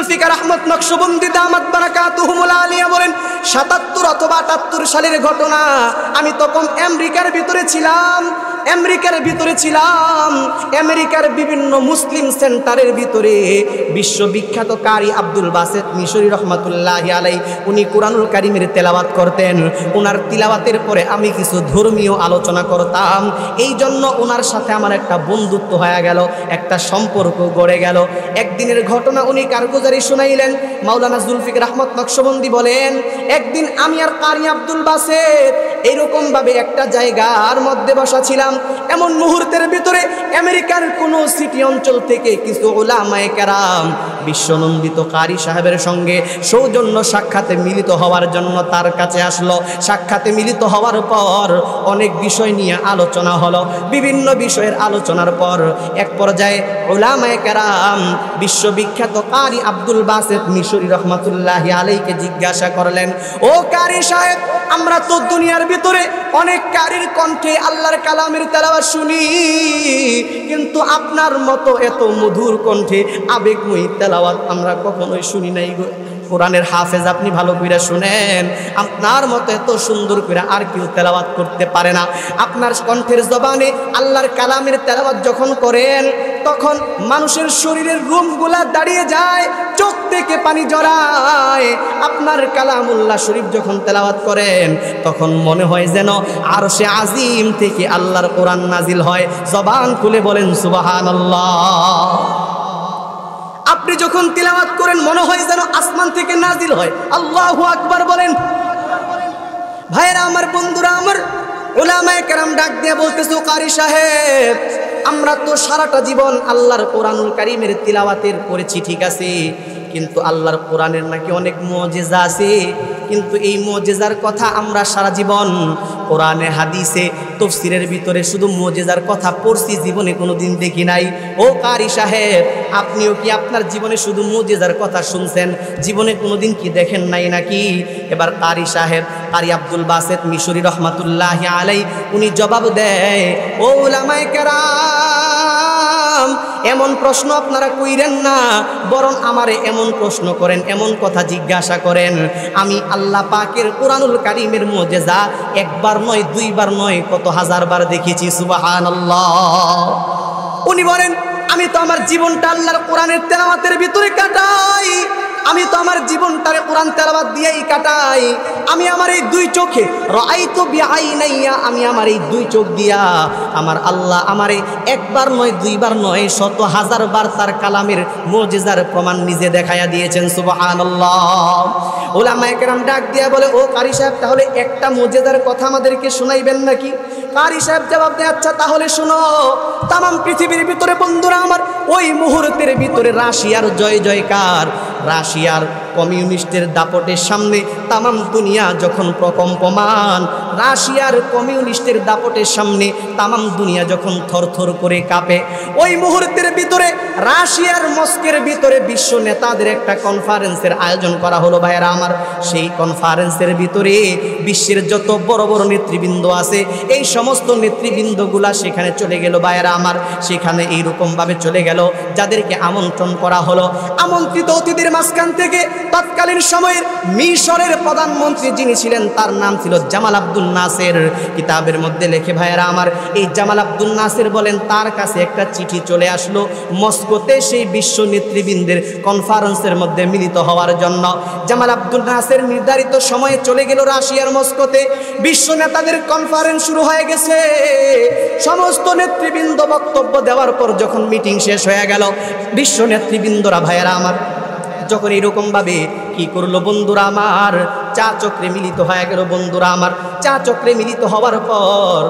জুলফিকার আহমদ নকশবন্দি দামাত বারাকাতুহুমুল আলিয়া বলেন ৭৭ অথবা ৭৮ সালের ঘটনা। আমি তখন আমেরিকার ভিতরে ছিলাম। আমেরিকার বিভিন্ন মুসলিম সেন্টারের ভিতরে বিশ্ববিখ্যাত কারি আব্দুল বাসেত মিশরি রহমাতুল্লাহি আলাইহি উনি কুরআনুল কারীমের তেলাওয়াত করতেন। ওনার তিলাওয়াতের পরে আমি কিছু ধর্মীয় আলোচনা করতাম। এই জন্য ওনার সাথে আমার একটা বন্ধুত্ব হয়ে গেল, একটা সম্পর্ক গড়ে গেল। একদিনের ঘটনা উনি কারগুজারি শুনাইলেন। মাওলানা জুলফিকার আহমদ নকশবন্দি বলেন, একদিন আমি আর কারি আব্দুল বাসেত এইরকম ভাবে একটা জায়গার মধ্যে বসা ছিলাম। এমন মুহূর্তের ভিতরে আমেরিকার কোন সিটি অঞ্চল থেকে কিছু উলামায়ে কেরাম বিশ্বনন্দিত কারি সাহেবের সঙ্গে সৌজন্য সাক্ষাতে মিলিত হওয়ার জন্য তার কাছে আসলো। সাক্ষাতে মিলিত হওয়ার পর অনেক বিষয় নিয়ে আলোচনা হলো। বিভিন্ন বিষয়ের আলোচনার পর এক পর্যায়ে উলামায়ে কেরাম বিশ্ববিখ্যাত কারি আব্দুল বাসেত মিশরি রহমাতুল্লাহি আলাইহিকে জিজ্ঞাসা করলেন, ও কারি সাহেব, আমরা তো দুনিয়ার ভিতরে অনেক কারির কণ্ঠে আল্লাহর কালামের তেলাওয়াত শুনি, কিন্তু আপনার মতো এত মধুর কণ্ঠে আবেগময়ী তেলাওয়াত আমরা কখনোই শুনি নাই গো। কোরআনের হাফেজ আপনি ভালো করে শুনেন, আপনার মতো এত সুন্দর করে আর কেউ তেলাওয়াত করতে পারে না। আপনার কণ্ঠের জবানে আল্লাহর কালামের তেলাওয়াত যখন করেন তখন মানুষের শরীরের রুমগুলা দাঁড়িয়ে যায়, চোখ থেকে পানি জড়ায়। আপনার কালামুল্লাহ শরীফ যখন তেলাওয়াত করেন তখন মনে হয় যেন আরশে আজিম থেকে আল্লাহর কোরআন নাজিল হয়। জবান খুলে বলেন সুবহানাল্লাহ। আপনি যখন তিলাওয়াত করেন মনে হয় যেন আসমান থেকে নাজিল হয়। আল্লাহু আকবার বলেন। ভাইরা আমার, বন্ধুরা আমার, উলামায়ে কেরাম ডাক দিয়ে বলতেছে, কারি সাহেব, আমরা তো সারাটা জীবন আল্লাহর কোরআনুল কারীমের তিলাওয়াতের করেছি, ঠিক আছে, কিন্তু আল্লাহর কোরআনের নাকি অনেক মুজিজা আছে, কিন্তু এই মুজিজার কথা আমরা সারা জীবন কোরআনে হাদিসে তাফসীরের ভিতরে শুধু মুজিজার কথা পড়ছি, জীবনে কোনোদিন দেখি নাই। ও কারি সাহেব, আপনিও কি আপনার জীবনে শুধু মুজিজার কথা শুনছেন, জীবনে কোনোদিন কি দেখেন নাই নাকি? এবার কারি সাহেব, কারি আব্দুল বাসেত মিশরি রহমাতুল্লাহি আলাইহি উনি জবাব দেয়, ও উলামায়ে কেরাম, এমন প্রশ্ন আপনারা কইরেন না, বরং আমারে এমন প্রশ্ন করেন, এমন কথা জিজ্ঞাসা করেন। আমি আল্লাহ পাকের কোরআনুল কারীমের মুজিজা একবার নয়, দুইবার নয়, কত হাজারবার দেখেছি। সুবহানাল্লাহ। উনি বলেন, আমি তো আমার জীবনটা আল্লাহর কোরআনের তেলাওয়াতের ভিতরে কাটাই, আমি তো আমার জীবনটারে কোরআন তেলাওয়াত দিয়েই কাটাই। আমি আমার এই দুই চোখে রাআইতু বিআইনাইয়া, আমি আমার এই দুই চোখ দিয়া আমার আল্লাহ আমারে একবার নয়, দুইবার নয়, শত হাজার বার তার কালামের মুজিজার প্রমাণ নিজে দেখাইয়া দিয়েছেন। সুবহানাল্লাহ। উলামায়ে কেরাম ডাক দিয়া বলে, ও কারি সাহেব, তাহলে একটা মুজিজার কথা আমাদেরকে শোনাইবেন নাকি? কারি সাহেব জবাব দেয়, আচ্ছা তাহলে শোনো। তামাম পৃথিবীর ভিতরে, বন্ধুরা আমার, ওই মুহূর্তের ভিতরে রাশিয়ার জয় জয়কার, রাশিয়ার কমিউনিস্টের দাপটের সামনে তামাম দুনিয়া যখন প্রকম্পমান, রাশিয়ার কমিউনিস্টের দাপটের সামনে তামাম দুনিয়া যখন থরথর করে কাঁপে, ওই মুহূর্তের ভিতরে রাশিয়ার মস্কোর ভিতরে বিশ্ব নেতাদের একটা কনফারেন্সের আয়োজন করা হলো। ভাইয়েরা আমার, সেই কনফারেন্সের ভিতরে বিশ্বের যত বড় বড় নেতৃবৃন্দ আছে, এই সমস্ত নেতৃবৃন্দগুলা সেখানে চলে গেল। ভাইয়েরা আমার, সেখানে এইরকমভাবে চলে গেল, যাদেরকে আমন্ত্রণ করা হলো, আমন্ত্রিত অতিথির মাঝখান থেকে তৎকালীন সময়ের মিশরের প্রধানমন্ত্রী যিনি ছিলেন তার নাম ছিল জামাল আব্দুল নাসের। কিতাবের মধ্যে লেখে, ভাইয়েরা আমার, এই জামাল আব্দুল নাসের বলেন তার কাছে একটা চিঠি চলে আসলো মস্কোতে সেই বিশ্ব নেতৃবৃন্দের কনফারেন্সের মধ্যে মিলিত হওয়ার জন্য। জামাল আব্দুল নাসের নির্ধারিত সময়ে চলে গেল রাশিয়ার মস্কোতে। বিশ্ব নেতাদের কনফারেন্স শুরু হয়ে গেছে। সমস্ত নেতৃবৃন্দ বক্তব্য দেওয়ার পর যখন মিটিং শেষ হয়ে গেল, বিশ্ব নেতৃবৃন্দরা, ভাইয়েরা আমার, যখন এরকমভাবে কি করলো, বন্ধুরা আমার, চা চক্রে মিলিত হয়ে গেল। বন্ধুরা আমার, চা চক্রে মিলিত হওয়ার পর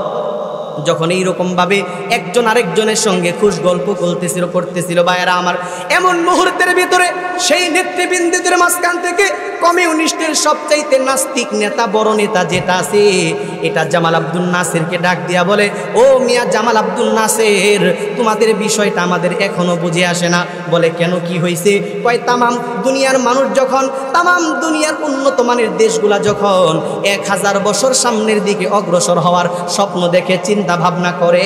যখন এইরকমভাবে একজন আরেকজনের সঙ্গে খুশ গল্প করতেছিল, ভাইয়েরা আমার, এমন মুহূর্তের ভিতরে সেই নেতৃবৃন্দদের মাঝখান থেকে কমিউনিস্টের সবচাইতে নাস্তিক নেতা, বড় নেতা যেটা আছে, এটা জামাল আব্দুল নাসেরকে ডাক দিয়া বলে, ও মিয়া জামাল আব্দুল নাসের, তোমাদের বিষয়টা আমাদের এখনো বুঝে আসে না। বলে, কেন, কি হয়েছে? কয়, তামাম দুনিয়ার মানুষ যখন, তামাম দুনিয়ার উন্নত মানের দেশগুলা যখন 1000 বছর সামনের দিকে অগ্রসর হওয়ার স্বপ্ন দেখে, চিন্তা চিন্তা ভাবনা করে,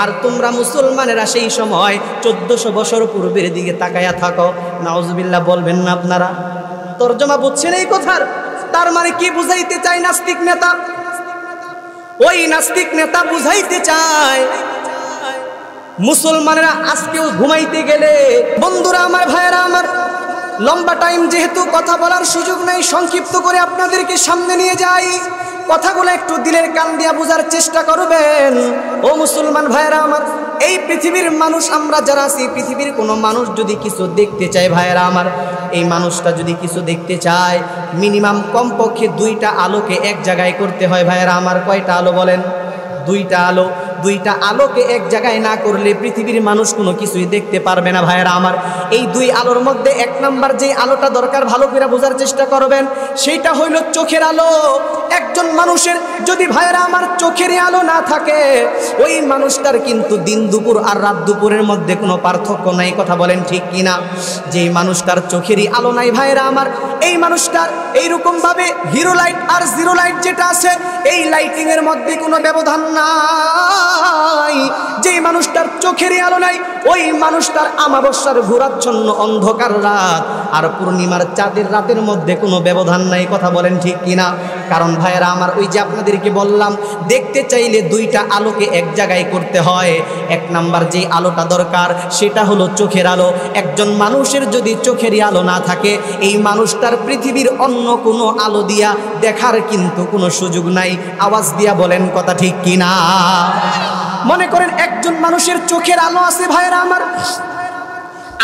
আর তোমরা মুসলমানেরা সেই সময় 1400 বছর পূর্বের দিকে তাকায়া থাকো। নাউজুবিল্লাহ বলবেন না আপনারা? তরজমা বুঝছেন এই কথার? তার মানে কি বুঝাইতে চায় নাস্তিক নেতা? ওই নাস্তিক নেতা বুঝাইতে চায় মুসলমানেরা আজকেও ঘুমাইতে গেলে, বন্ধুরা আমার, ভাইয়েরা আমার, লম্বা টাইম যেহেতু কথা বলার সুযোগ নেই, সংক্ষিপ্ত করে আপনাদেরকে সামনে নিয়ে যাই। কথাগুলো একটু দিলের কান দিয়া বোঝার চেষ্টা করবেন। ও মুসলমান ভাইয়েরা আমার, এই পৃথিবীর মানুষ আমরা যারা আছি, পৃথিবীর কোনো মানুষ যদি কিছু দেখতে চায় ভাইয়েরা আমার, এই মানুষটা যদি কিছু দেখতে চায়, মিনিমাম কমপক্ষে 2টা আলোকে এক জায়গায় করতে হয় ভাইয়েরা আমার। কয়টা আলো বলেন? 2টা আলো। 2টা আলোকে এক জায়গায় না করলে পৃথিবীর মানুষ কোনো কিছুই দেখতে পারবে না ভাইয়েরা আমার। এই 2 আলোর মধ্যে 1 নাম্বার যে আলোটা দরকার, ভালো করে বোঝার চেষ্টা করবেন, সেইটা হইল চোখের আলো। একজন মানুষের যদি ভাইয়েরা আমার চোখেরই আলো না থাকে, ওই মানুষটার কিন্তু দিন দুপুর আর রাত দুপুরের মধ্যে কোনো পার্থক্য নাই। কথা বলেন ঠিক কিনা? যেই মানুষটার চোখেরই আলো নাই ভাইয়েরা আমার, এই মানুষটার এইরকমভাবে হিরো লাইট আর জিরো লাইট যেটা আছে, এই লাইটিংয়ের মধ্যে কোনো ব্যবধান নাই। যেই মানুষটার চোখেরই আলো নাই, ওই মানুষটার আমাবস্যার ঘোরাচ্ছন্ন অন্ধকার রাত আর পূর্ণিমার চাঁদের রাতের মধ্যে কোনো ব্যবধান নাই। কথা বলেন ঠিক কিনা? কারণ ভাইয়েরা আমার, ওই যে আপনাদেরকে বললাম, দেখতে চাইলে 2টা আলোকে এক জায়গায় করতে হয়। 1 নাম্বার যে আলোটা দরকার সেটা হলো চোখের আলো। একজন মানুষের যদি চোখেরই আলো না থাকে, এই মানুষটার পৃথিবীর অন্য কোনো আলো দিয়া দেখার কিন্তু কোনো সুযোগ নাই। আওয়াজ দিয়া বলেন কথা ঠিক কিনা? মনে করেন একজন মানুষের চোখের আলো আছে ভাইয়েরা আমার,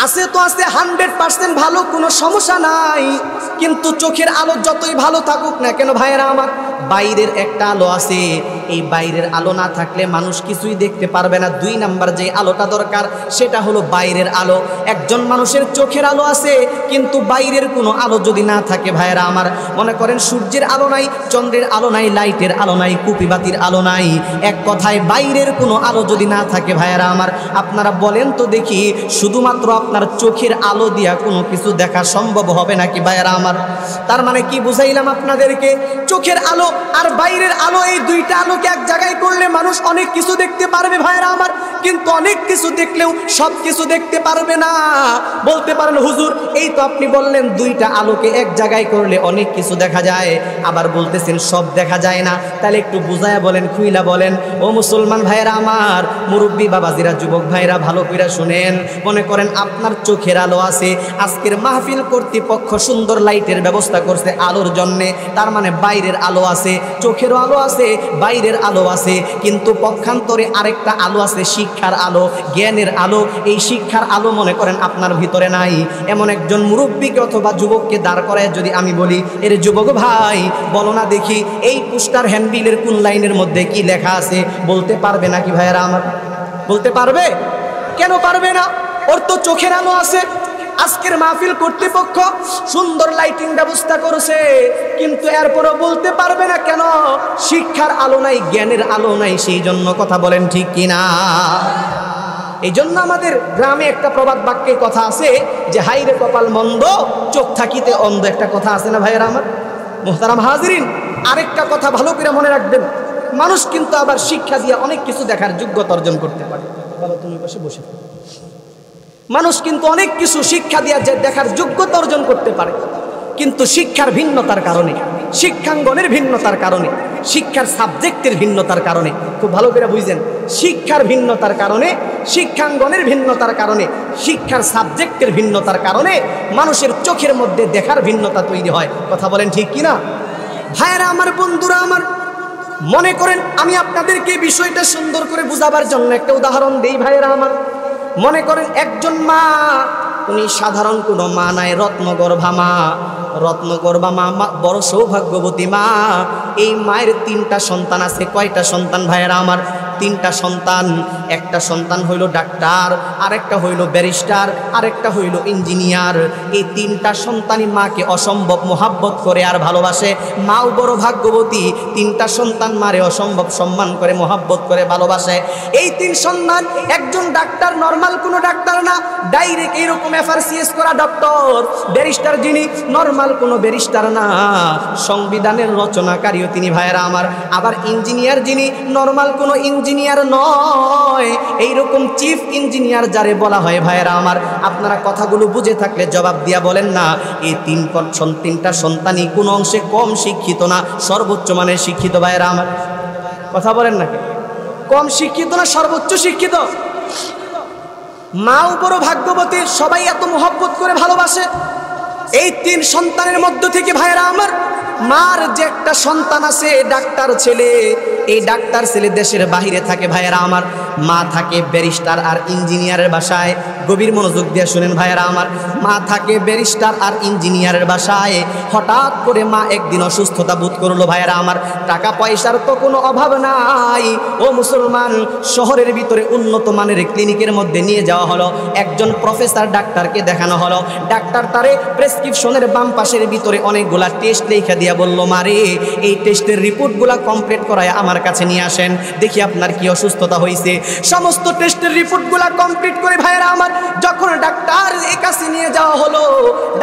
আছে তো আছে 100% ভালো, কোনো সমস্যা নাই। কিন্তু চোখের আলো যতই ভালো থাকুক না কেন ভাইয়েরা আমার, বাইরের একটা আলো আছে, এই বাইরের আলো না থাকলে মানুষ কিছুই দেখতে পারবে না। 2 নাম্বার যে আলোটা দরকার সেটা হলো বাইরের আলো। একজন মানুষের চোখের আলো আছে, কিন্তু বাইরের কোনো আলো যদি না থাকে ভাইয়েরা আমার, মনে করেন সূর্যের আলো নাই, চন্দ্রের আলো নাই, লাইটের আলো নাই, কুপিবাতির আলো নাই, এক কথায় বাইরের কোনো আলো যদি না থাকে ভাইয়েরা আমার, আপনারা বলেন তো দেখি, শুধুমাত্র আপনার চোখের আলো দিয়া কোনো কিছু দেখা সম্ভব হবে নাকি ভাইয়েরা আমার? তার মানে কি বুঝাইলাম আপনাদেরকে? চোখের আলো আর বাইরের আলো, এই 2টা আলোকে এক জায়গায় করলে মানুষ অনেক কিছু দেখতে পারবে ভাইয়েরা আমার। কিন্তু অনেক কিছু দেখলেও সব কিছু দেখতে পারবে না। বলতে পারেন হুজুর, এই তো আপনি বললেন 2টা আলোকে এক জায়গায় করলে অনেক কিছু দেখা যায়, আবার বলতেছেন সব দেখা যায় না। তাহলে একটু বুঝায়া বলেন, খুইলা বলেন। ও মুসলমান ভাইয়েরা আমার, মুরব্বী বাবাজিরা, যুবক ভাইরা, ভালো করে শুনেন। মনে করেন আপনার চোখের আলো আছে, আজকের মাহফিল কর্তৃপক্ষ সুন্দর লাইটের ব্যবস্থা করছে আলোর জন্যে, তার মানে বাইরের আলো আছে, চোখেরও আলো আছে, বাইরের আলো আছে। কিন্তু পক্ষান্তরে আরেকটা আলো আছে, শিক্ষার আলো, জ্ঞানের আলো। এই শিক্ষার আলো মনে করেন আপনার ভিতরে নাই। এমন একজন মুরব্বীকে অথবা যুবককে দাঁড় করায় যদি আমি বলি, এর যুবক ভাই বলো না দেখি, এই পোস্টার হ্যান্ডবিলের কোন লাইনের মধ্যে কি লেখা আছে, বলতে পারবে নাকি ভাইয়েরা আমার? বলতে পারবে? কেন পারবে না? ওর তো চোখের আলো আছে। আজকের মাহফিল কর্তৃপক্ষ সুন্দর লাইটিং ব্যবস্থা করেছে, কিন্তু এরপরও বলতে পারবে না কেন? শিক্ষার আলো নাই, জ্ঞানের আলো নাই। সেই জন্য কথা বলেন ঠিক কিনা? এই জন্য আমাদের গ্রামে একটা প্রবাদ বাক্যে কথা আছে যে, হাইরে কপাল মন্দ, চোখ থাকিতে অন্ধ। একটা কথা আছে না ভাইয়েরা আমার? মুহতারাম হাজিরিন, আরেকটা কথা ভালো করে মনে রাখবেন, মানুষ কিন্তু আবার শিক্ষা দিয়ে অনেক কিছু দেখার যোগ্যতা অর্জন করতে পারে। বাবা তুমি বসে বসে, মানুষ কিন্তু অনেক কিছু শিক্ষা দিয়ে দেখার যোগ্যতা অর্জন করতে পারে, কিন্তু শিক্ষার ভিন্নতার কারণে, শিক্ষাঙ্গনের ভিন্নতার কারণে, শিক্ষার সাবজেক্টের ভিন্নতার কারণে, খুব ভালো করে বুঝছেন, শিক্ষার ভিন্নতার কারণে, শিক্ষাঙ্গনের ভিন্নতার কারণে, শিক্ষার সাবজেক্টের ভিন্নতার কারণে মানুষের চোখের মধ্যে দেখার ভিন্নতা তৈরি হয়। কথা বলেন ঠিক কিনা? ভাইয়েরা আমার, বন্ধুরা আমার, মনে করেন আমি আপনাদেরকে বিষয়টা সুন্দর করে বুঝাবার জন্য একটা উদাহরণ দেই ভাইয়েরা আমার। মনে করেন একজন মা, উনি সাধারণ কোনো মা নাই, রত্নগর্ভা মা। রত্নগর্ভা মা বড় সৌভাগ্যবতী মা। এই মায়ের 3টা সন্তান আছে। কয়টা সন্তান ভাইয়েরা আমার? 3টা সন্তান। একটা সন্তান হইল ডাক্তার, আরেকটা হইল ব্যারিস্টার, আরেকটা হইল ইঞ্জিনিয়ার। এই 3টা সন্তানই মাকে অসম্ভব মোহাব্বত করে আর ভালোবাসে। মাও বড় ভাগ্যবতী, 3টা সন্তান মারে অসম্ভব সম্মান করে, মোহাব্বত করে, ভালোবাসে। এই 3 সন্তান, একজন ডাক্তার নরমাল কোনো ডাক্তার না, ডাইরেক্ট এইরকম FRCS করা ডক্টর। ব্যারিস্টার যিনি, নরমাল কোনো ব্যারিস্টার না, সংবিধানের রচনাকারীও তিনি ভাইয়েরা আমার। আবার ইঞ্জিনিয়ার যিনি, নরমাল কোনো ইঞ্জিনিয়ার ইঞ্জিনিয়ার নয়, এইরকম চিফ ইঞ্জিনিয়ার যারে বলা হয় ভাইয়েরা আমার, আপনারা কথাগুলো বুঝে থাকলে জবাব দিয়া বলেন না এই তিনটা সন্তানই কোনো অংশে কম শিক্ষিত না, সর্বোচ্চ মানের শিক্ষিত ভাইয়েরা আমার। কথা বলেন না, কম শিক্ষিত না সর্বোচ্চ শিক্ষিত? মাও বড় ভাগ্যবতী, সবাই এত মোহব্বত করে ভালোবাসে। এই 3 সন্তানের মধ্য থেকে ভাইয়েরা আমার, মার যে একটা সন্তান আছে ডাক্তার ছেলে, এই ডাক্তার ছেলে দেশের বাহিরে থাকে ভাইয়েরা আমার। মা থাকে ব্যারিস্টার আর ইঞ্জিনিয়ারের বাসায়। গভীর মনোযোগ দিয়ে শুনেন ভাইয়েরা আমার, মা থাকে ব্যারিস্টার আর ইঞ্জিনিয়ারের বাসায়। হঠাৎ করে মা একদিন অসুস্থতা বোধ করলো ভাইয়েরা আমার। টাকা পয়সার তো কোনো অভাব নাই, ও মুসলমান, শহরের ভিতরে উন্নত মানের ক্লিনিকের মধ্যে নিয়ে যাওয়া হলো। একজন প্রফেসর ডাক্তারকে দেখানো হলো। ডাক্তার তারে প্রেসক্রিপশনের বাম পাশের ভিতরে অনেকগুলা টেস্ট লেখা দিয়া বলল, মারে এই টেস্টের রিপোর্টগুলা কমপ্লিট করায় আমার কাছে নিয়ে আসেন, দেখি আপনার কি অসুস্থতা হয়েছে। সমস্ত টেস্টের রিপোর্টগুলা কমপ্লিট করে ভাইয়েরা আমার যখন ডাক্তার এর কাছে নিয়ে যাওয়া হলো,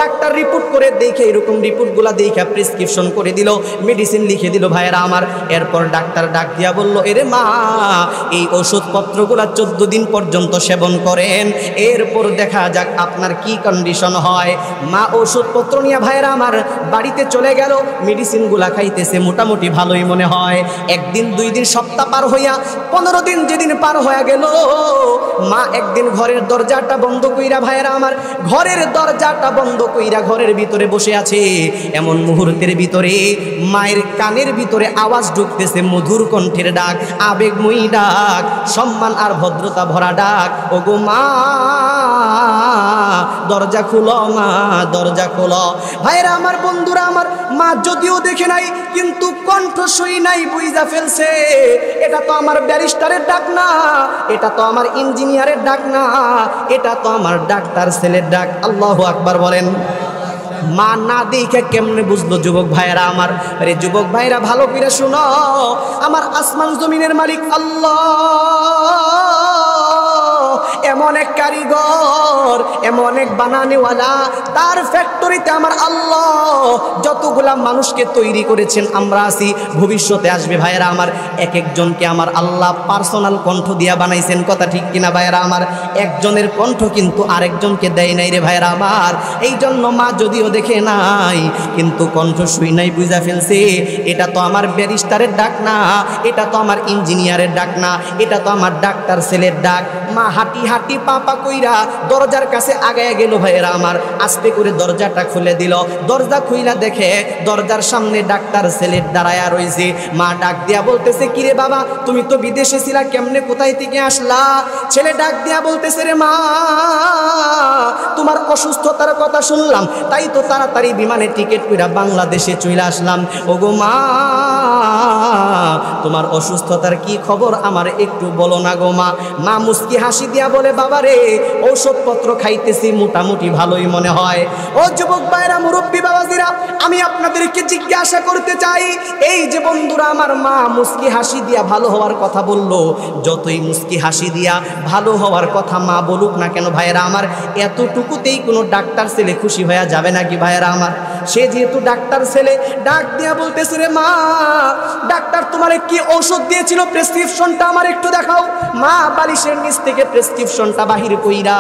ডাক্তার রিপোর্ট করে দেখে এরকম রিপোর্টগুলা দেখে প্রেসক্রিপশন করে দিল, মেডিসিন লিখে দিল ভাইয়েরা আমার। এরপর ডাক্তার ডাক দিয়া বলল, এরে মা, এই ওষুধপত্রগুলা 14 দিন পর্যন্ত সেবন করেন, এরপর দেখা যাক আপনার কি কন্ডিশন হয়। মা ওষুধপত্র নিয়ে ভাইয়েরা আমার বাড়িতে চলে গেল, মেডিসিনগুলা খাইতেছে, মোটামুটি ভালোই মনে হয়। একদিন 2 দিন সপ্তাহ পার হইয়া 15 দিন যেদিন পার হয়ে গেল, মা একদিন ঘরের দরজাটা বন্ধ কইরা ভাইয়েরা আমার, ঘরের দরজাটা বন্ধ কইরা ঘরের ভিতরে বসে আছে। এমন মুহূর্তের ভিতরে মায়ের কানের ভিতরে আওয়াজ ঢুকতেছে, মধুর কণ্ঠের ডাক, আবেগময়ী ডাক, সম্মান আর ভদ্রতা ভরা ডাক, ওগো মা দরজা খুলো, মা দরজা খুলো। ভাইয়েরা আমার, বন্ধুরা আমার, মা যদিও দেখে নাই কিন্তু কণ্ঠস্বরী নাই, বুঝা ফেলছে এটা তো আমার ব্যারিস্টারের ডাক না, এটা তো আমার ইঞ্জিনিয়ারের ডাক না, এটা তো আমার ডাক্তার ছেলের ডাক। আল্লাহু আকবার বলেন। মা না দেখে কেমনে বুঝলো যুবক ভাইয়েরা আমার? আরে যুবক ভাইরা ভালো করে শুনো, আমার আসমান জমিনের মালিক আল্লাহ এমন এক কারিগর, এমন এক বানানেওয়ালা, তার ফ্যাক্টরিতে আমার আল্লাহ যতগুলা মানুষকে তৈরি করেছেন, আমরা আছি, ভবিষ্যতে আসবে ভাইয়েরা আমার, এক একজনকে আমার আল্লাহ পার্সোনাল কণ্ঠ দিয়া বানাইছেন। কথা ঠিক কিনা ভাইয়েরা আমার? একজনের কণ্ঠ কিন্তু আরেকজনকে দেয় নাই রে ভাইয়েরা আমার। এই জন্য মা যদিও দেখে নাই কিন্তু কণ্ঠ শুই নাই, বুঝা ফেলছে এটা তো আমার ব্যারিস্টারের ডাক না, এটা তো আমার ইঞ্জিনিয়ারের ডাক না, এটা তো আমার ডাক্তার ছেলের ডাক। মা হাঁটি হাঁটি পাপা কইরা দরজার কাছে আগায় গেল ভাইয়েরা আমার, আস্তে করে দরজাটা খুলে দিল। দরজা খুইলা দেখে দরজার সামনে ডাক্তার ছেলের দাঁড়ায়া রয়েছে। মা ডাক দিয়া বলতেছে, কিরে বাবা, তুমি তো বিদেশে ছিলা, কেমনে কোথায় থেকে আসলা? ছেলে ডাক দিয়া বলতেছে, রে মা, তোমার অসুস্থতার কথা শুনলাম, তাই তো তাড়াতাড়ি বিমানে টিকিট কইরা বাংলাদেশে চলে আসলাম। ওগো মা, তোমার অসুস্থতার কি খবর আমার একটু বলো না গো মা। মা মুস্কি হাসি দিয়া বলে, বাবা রে, ঔষধপত্র খাইতেছি, মোটামুটি ভালোই মনে হয়। ও যুবক ভাইরা, মুরব্বী বাবাজিরা, আমি আপনাদেরকে জিজ্ঞাসা করতে চাই, এই যে বন্ধুরা আমার, মা মুস্কি হাসি দিয়া ভালো হওয়ার কথা বললো, যতই মুস্কি হাসি দিয়া ভালো হওয়ার কথা মা বলুক না কেন ভাইয়েরা আমার, এতটুকুতেই কোনো ডাক্তার ছেলে খুশি হয়ে যাবে নাকি ভাইয়েরা আমার? সে যেহেতু ডাক্তার ছেলে, ডাক দিয়া বলতেছে, রে মা, ডাক্তার তোমারে কি ঔষধ দিয়েছিল, প্রেসক্রিপশনটা আমার একটু দেখাও। মা বালিশের নিচ থেকে প্রেসক্রিপশনটা বাহির কইরা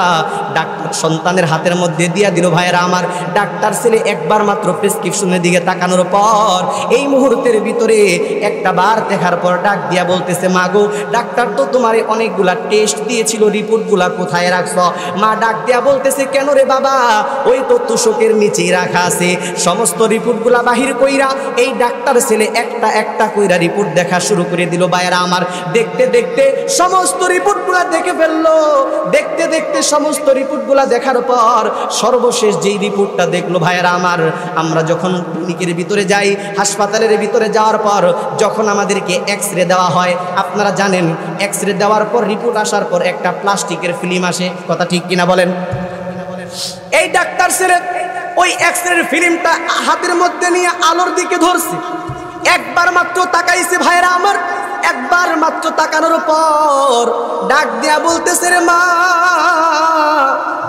ডাক্তার সন্তানের হাতের মধ্যে দিয়া দিল ভাইয়েরা আমার। ডাক্তার ছেলে একবার মাত্র প্রেসক্রিপশনের দিকে তাকানোর পর এই মুহূর্তের ভিতরে একটা বার দেখার পর ডাক দিয়া বলতেছে, মা গো, ডাক্তার তো তোমারে অনেকগুলা টেস্ট দিয়েছিল, রিপোর্টগুলা কোথায় রাখছো? মা ডাক দিয়া বলতেছে, কেন রে বাবা, ওই তো তুষকের নিচেই রাখা আছে। সমস্ত রিপোর্টগুলা বাহির কইরা এই ডাক্তার ছেলে একটা একটা কইরা রিপোর্ট দেখা শুরু করে দিল ভাইয়েরা আমার। দেখতে দেখতে সমস্ত রিপোর্টগুলা দেখে ফেললো। দেখতে দেখতে সমস্ত রিপোর্টগুলা দেখার পর সর্বশেষ যেই রিপোর্টটা দেখলো ভাইয়েরা আমার, আমরা যখন ক্লিনিকের ভিতরে যাই, হাসপাতালের ভিতরে যাওয়ার পর যখন আমাদেরকে এক্স-রে দেওয়া হয়, আপনারা জানেন এক্স-রে দেওয়ার পর রিপোর্ট আসার পর একটা প্লাস্টিকের ফিল্ম আসে। কথা ঠিক কিনা বলেন? এই ডাক্তার ছেলে ওই এক্স-রে ফিল্মটা হাতের মধ্যে নিয়ে আলোর দিকে ধরছে, একবার মাত্র তাকাইছে ভাইয়েরা আমার। একবার মাত্র তাকানোর পর ডাক দেয়া বলতেছে, রে মা,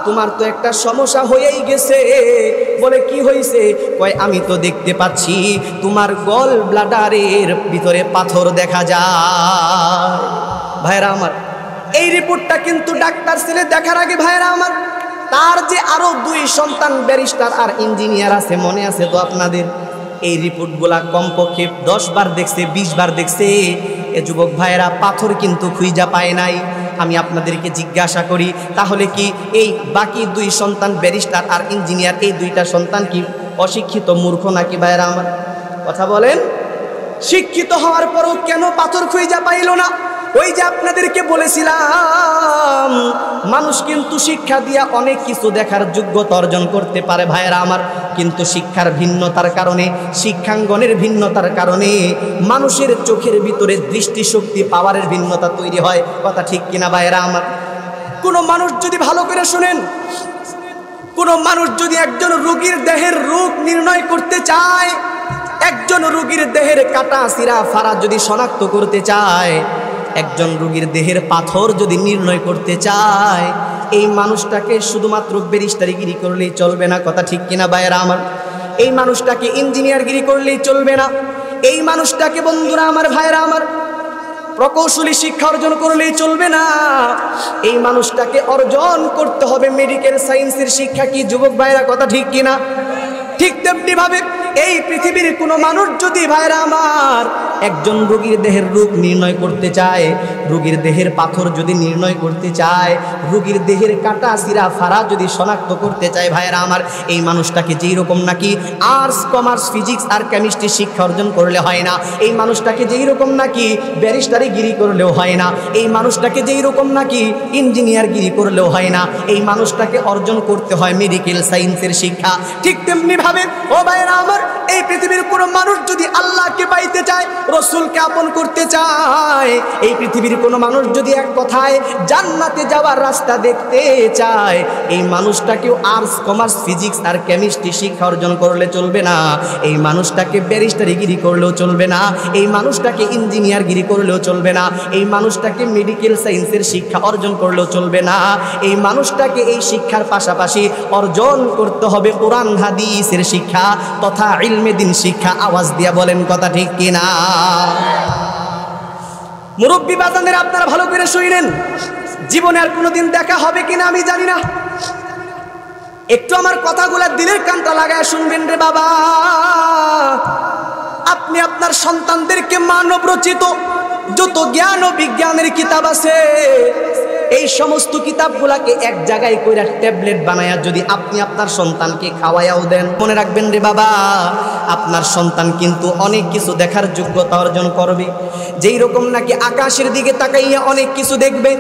তোমার তো একটা সমস্যা হয়েই গেছে, বলে কি হয়েছে? কয় আমি তো দেখতে পাচ্ছি তোমার গল ব্লাডারের ভিতরে পাথর দেখা যায়। ভাইরা আমার, এই রিপোর্টটা কিন্তু ডাক্তার ছেলে দেখার আগে ভাইরা আমার তার যে আরো 2 সন্তান ব্যারিস্টার আর ইঞ্জিনিয়ার আছে, মনে আছে তো আপনাদের? এই রিপোর্টগুলা কমপক্ষে 10 বার দেখছে, 20 বার দেখছে। এ যুবক ভাইরা পাথর কিন্তু খুঁজা পায় নাই। আমি আপনাদেরকে জিজ্ঞাসা করি, তাহলে কি এই বাকি 2 সন্তান ব্যারিস্টার আর ইঞ্জিনিয়ার, এই 2টা সন্তান কি অশিক্ষিত মূর্খ নাকি ভাইরা আমার? কথা বলেন। শিক্ষিত হওয়ার পরও কেন পাথর খুঁজা পাইল না? ওই যে আপনাদেরকে বলেছিলাম, মানুষ কিন্তু শিক্ষা দিয়া অনেক কিছু দেখার যোগ্যতা অর্জন করতে পারে ভাইরা আমার, কিন্তু শিক্ষার ভিন্নতার কারণে, শিক্ষাঙ্গনের ভিন্নতার কারণে মানুষের চোখের ভিতরে দৃষ্টিশক্তি পাওয়ারের ভিন্নতা তৈরি হয়। কথা ঠিক কিনা ভাইরা আমার? কোনো মানুষ যদি, ভালো করে শুনেন, কোনো মানুষ যদি একজন রোগীর দেহের রোগ নির্ণয় করতে চায়, একজন রোগীর দেহের কাটা সিরা ফাড়া যদি শনাক্ত করতে চায়, একজন রোগীর দেহের পাথর যদি নির্ণয় করতে চায়, এই মানুষটাকে শুধুমাত্র ব্যারিস্টারিগিরি করলেই চলবে না। কথা ঠিক কিনা ভাইরা আমার? এই মানুষটাকে ইঞ্জিনিয়ারগিরি করলেই চলবে না। এই মানুষটাকে বন্ধুরা আমার, ভাইরা আমার, প্রকৌশলী শিক্ষা অর্জন করলেই চলবে না। এই মানুষটাকে অর্জন করতে হবে মেডিকেল সায়েন্সের শিক্ষা। কি যুবক ভাইরা, কথা ঠিক কিনা? ঠিক তেমনি ভাবে এই পৃথিবীর কোনো মানুষ যদি ভাইরা আমার একজন রোগীর দেহের রোগ নির্ণয় করতে চায়, রোগীর দেহের পাথর যদি নির্ণয় করতে চায়, রোগীর দেহের কাটা সিরা ফাড়া যদি শনাক্ত করতে চায় ভাইরা আমার, এই মানুষটাকে যেই রকম নাকি আর্টস, কমার্স, ফিজিক্স আর কেমিস্ট্রি শিক্ষা অর্জন করলে হয় না, এই মানুষটাকে যেই রকম নাকি ব্যারিস্টারিগিরি করলেও হয় না, এই মানুষটাকে যেই রকম নাকি ইঞ্জিনিয়ারগিরি করলেও হয় না, এই মানুষটাকে অর্জন করতে হয় মেডিকেল সায়েন্সের শিক্ষা। ঠিক তেমনি ভাবে ও ভাইরা আমার, এই পৃথিবীর কোনো মানুষ যদি আল্লাহকে পাইতে চায়, রসুলকে আপন করতে চায়, এই পৃথিবীর কোনো মানুষ যদি এক কথায় জান্নাতে যাওয়ার রাস্তা দেখতে চায়, এই মানুষটাকেও আর্টস, কমার্স, ফিজিক্স আর কেমিস্ট্রি শিক্ষা অর্জন করলে চলবে না। এই মানুষটাকে ব্যারিস্টারিগিরি করলেও চলবে না। এই মানুষটাকে ইঞ্জিনিয়ারগিরি করলেও চলবে না। এই মানুষটাকে মেডিকেল সায়েন্সের শিক্ষা অর্জন করলেও চলবে না। এই মানুষটাকে এই শিক্ষার পাশাপাশি অর্জন করতে হবে কোরআন হাদিসের শিক্ষা তথা ইলমে দ্বীন শিক্ষা। আওয়াজ দিয়া বলেন কথা ঠিক কিনা? মুরব্বী বাজানদের, আপনারা ভালো করে শুনেন, জীবনে আর কোনোদিন দেখা হবে কিনা আমি জানি না, একটু আমার কথাগুলা দিলের কানটা লাগায় শুনবেন রে বাবা। আপনি আপনার সন্তানদেরকে মানব রচিত যত জ্ঞান ও বিজ্ঞানের কিতাব আছে, এই সমস্ত কিতাবগুলাকে এক জায়গায় কইরা ট্যাবলেট বানায়া যদি আপনি আপনার সন্তানকে খাওয়ায়াও দেন, মনে রাখবেন রে বাবা, আপনার সন্তান কিন্তু অনেক কিছু দেখার যোগ্যতা অর্জন করবে। যেই রকম নাকি আকাশের দিকে তাকাইয়া অনেক কিছু দেখবে,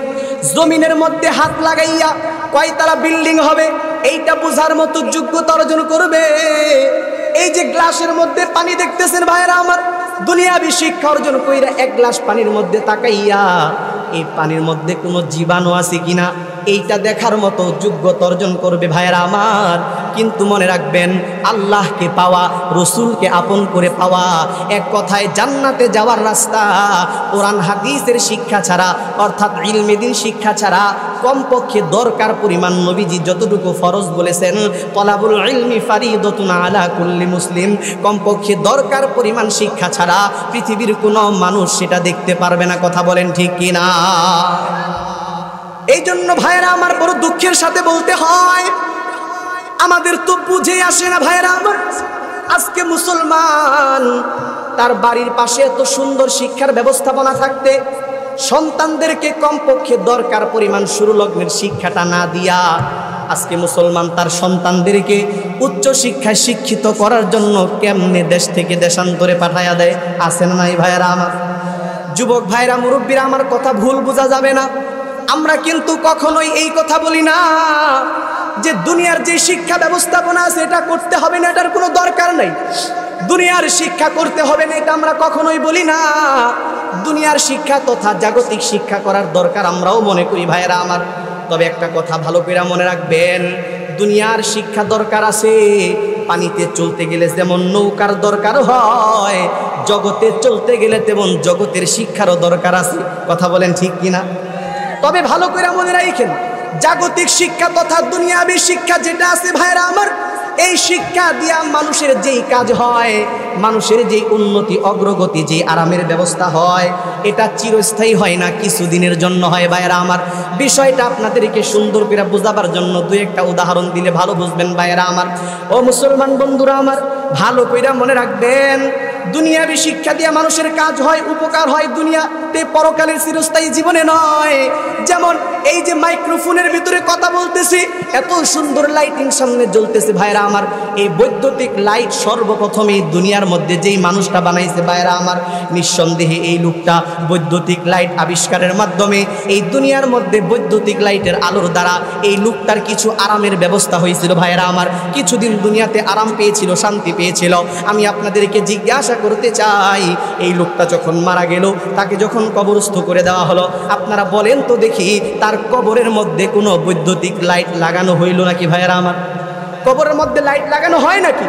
জমিনের মধ্যে হাত লাগাইয়া কয়তলা বিল্ডিং হবে এইটা বোঝার মতো যোগ্যতা অর্জন করবে। এই যে গ্লাসের মধ্যে পানি দেখতেছেন ভাইরা আমার, দুনিয়াবি শিক্ষা অর্জন কইরা এক গ্লাস পানির মধ্যে তাকাইয়া এই পানির মধ্যে কোনো জীবাণু আছে কিনা এইটা দেখার মতো যোগ্যতা অর্জন করবে ভাইরা আমার। কিন্তু মনে রাখবেন, আল্লাহকে পাওয়া, রসুলকে আপন করে পাওয়া, এক কথায় জান্নাতে যাওয়ার রাস্তা কোরআন হাদিসের শিক্ষা ছাড়া, অর্থাৎ ইলমে দ্বীন শিক্ষা ছাড়া কমপক্ষে দরকার পরিমাণ নবীজি যতটুকু ফরজ বলেছেন, তলাবুল ইলমি ফারিদাতুন আলা কুল্লি মুসলিম, কমপক্ষে দরকার পরিমাণ শিক্ষা ছাড়া পৃথিবীর কোনো মানুষ সেটা দেখতে পারবে না। কথা বলেন ঠিক কিনা? এই জন্য ভাইরা আমার, বড় দুঃখের সাথে বলতে হয়, আমাদের তো বুঝে আসে না ভাইরা আমার। আজকে মুসলমান তার বাড়ির পাশে এত সুন্দর শিক্ষার ব্যবস্থাপনা থাকতে সন্তানদেরকে কমপক্ষে দরকার পরিমাণ শুরু লগ্নের শিক্ষাটা না দিয়া আজকে মুসলমান তার সন্তানদেরকে উচ্চ শিক্ষায় শিক্ষিত করার জন্য কেমনে দেশ থেকে দেশান্তরে পাঠাইয়া দেয়। আছে না নাই ভাইরা আমার? যুবক ভাইরা, মুরব্বীরা, আমার কথা ভুল বোঝা যাবে না। আমরা কিন্তু কখনোই এই কথা বলি না যে দুনিয়ার যে শিক্ষা ব্যবস্থাপনা আছে এটা করতে হবে না, এটার কোনো দরকার নাই। দুনিয়ার শিক্ষা করতে হবে না এটা আমরা কখনোই বলি না। দুনিয়ার শিক্ষা তথা জাগতিক শিক্ষা করার দরকার আমরাও মনে করি ভাইয়েরা আমার। তবে একটা কথা ভালো করে মনে রাখবেন, দুনিয়ার শিক্ষা দরকার আছে, পানিতে চলতে গেলে যেমন নৌকার দরকার হয়, জগতে চলতে গেলে তেমন জগতের শিক্ষারও দরকার আছে। কথা বলেন ঠিক কিনা? তবে ভালো করে মনে রাখেন, জাগতিক শিক্ষা তথা দুনিয়াবী শিক্ষা যেটা আছে ভাইরা আমার, এই শিক্ষা দিয়া মানুষের যেই কাজ হয়, মানুষের যেই উন্নতি অগ্রগতি, যেই আরামের ব্যবস্থা হয়, এটা চিরস্থায়ী হয় না, কিছুদিনের জন্য হয়। ভাইয়েরা আমার, বিষয়টা আপনাদেরকে সুন্দর করে বোঝাবার জন্য দুই একটা উদাহরণ দিলে ভালো বুঝবেন। ভাইয়েরা আমার, ও মুসলমান বন্ধুরা আমার, ভালো কইরা মনে রাখবেন, দুনিয়াবি শিক্ষা দিয়ে মানুষের কাজ হয়, উপকার হয় দুনিয়াতে, পরকালের চিরস্থায়ী জীবনে নয়। যেমন এই যে মাইক্রোফোনের ভিতরে কথা বলতেছি, এত সুন্দর লাইটিং সামনে জ্বলতেছে। ভাইরা আমার, এই বৈদ্যুতিক লাইট সর্বপ্রথম এই দুনিয়ার মধ্যে যেই মানুষটা বানাইছে, ভাইরা আমার, নিঃসন্দেহে এই লোকটা বৈদ্যুতিক লাইট আবিষ্কারের মাধ্যমে এই দুনিয়ার মধ্যে বৈদ্যুতিক লাইটের আলোর দ্বারা এই লোকটার কিছু আরামের ব্যবস্থা হয়েছিল। ভাইরা আমার, কিছুদিন দুনিয়াতে আরাম পেয়েছিল, শান্তি পেয়েছিল। আমি আপনাদেরকে জিজ্ঞাসা করতে চাই, এই লোকটা যখন মারা গেল, তাকে যখন কবরস্থ করে দেওয়া হলো, আপনারা বলেন তো দেখি, তার কবরের মধ্যে কোনো বৈদ্যুতিক লাইট লাগানো হইল নাকি? ভাইয়েরা আমার, কবরের মধ্যে লাইট লাগানো হয় নাকি?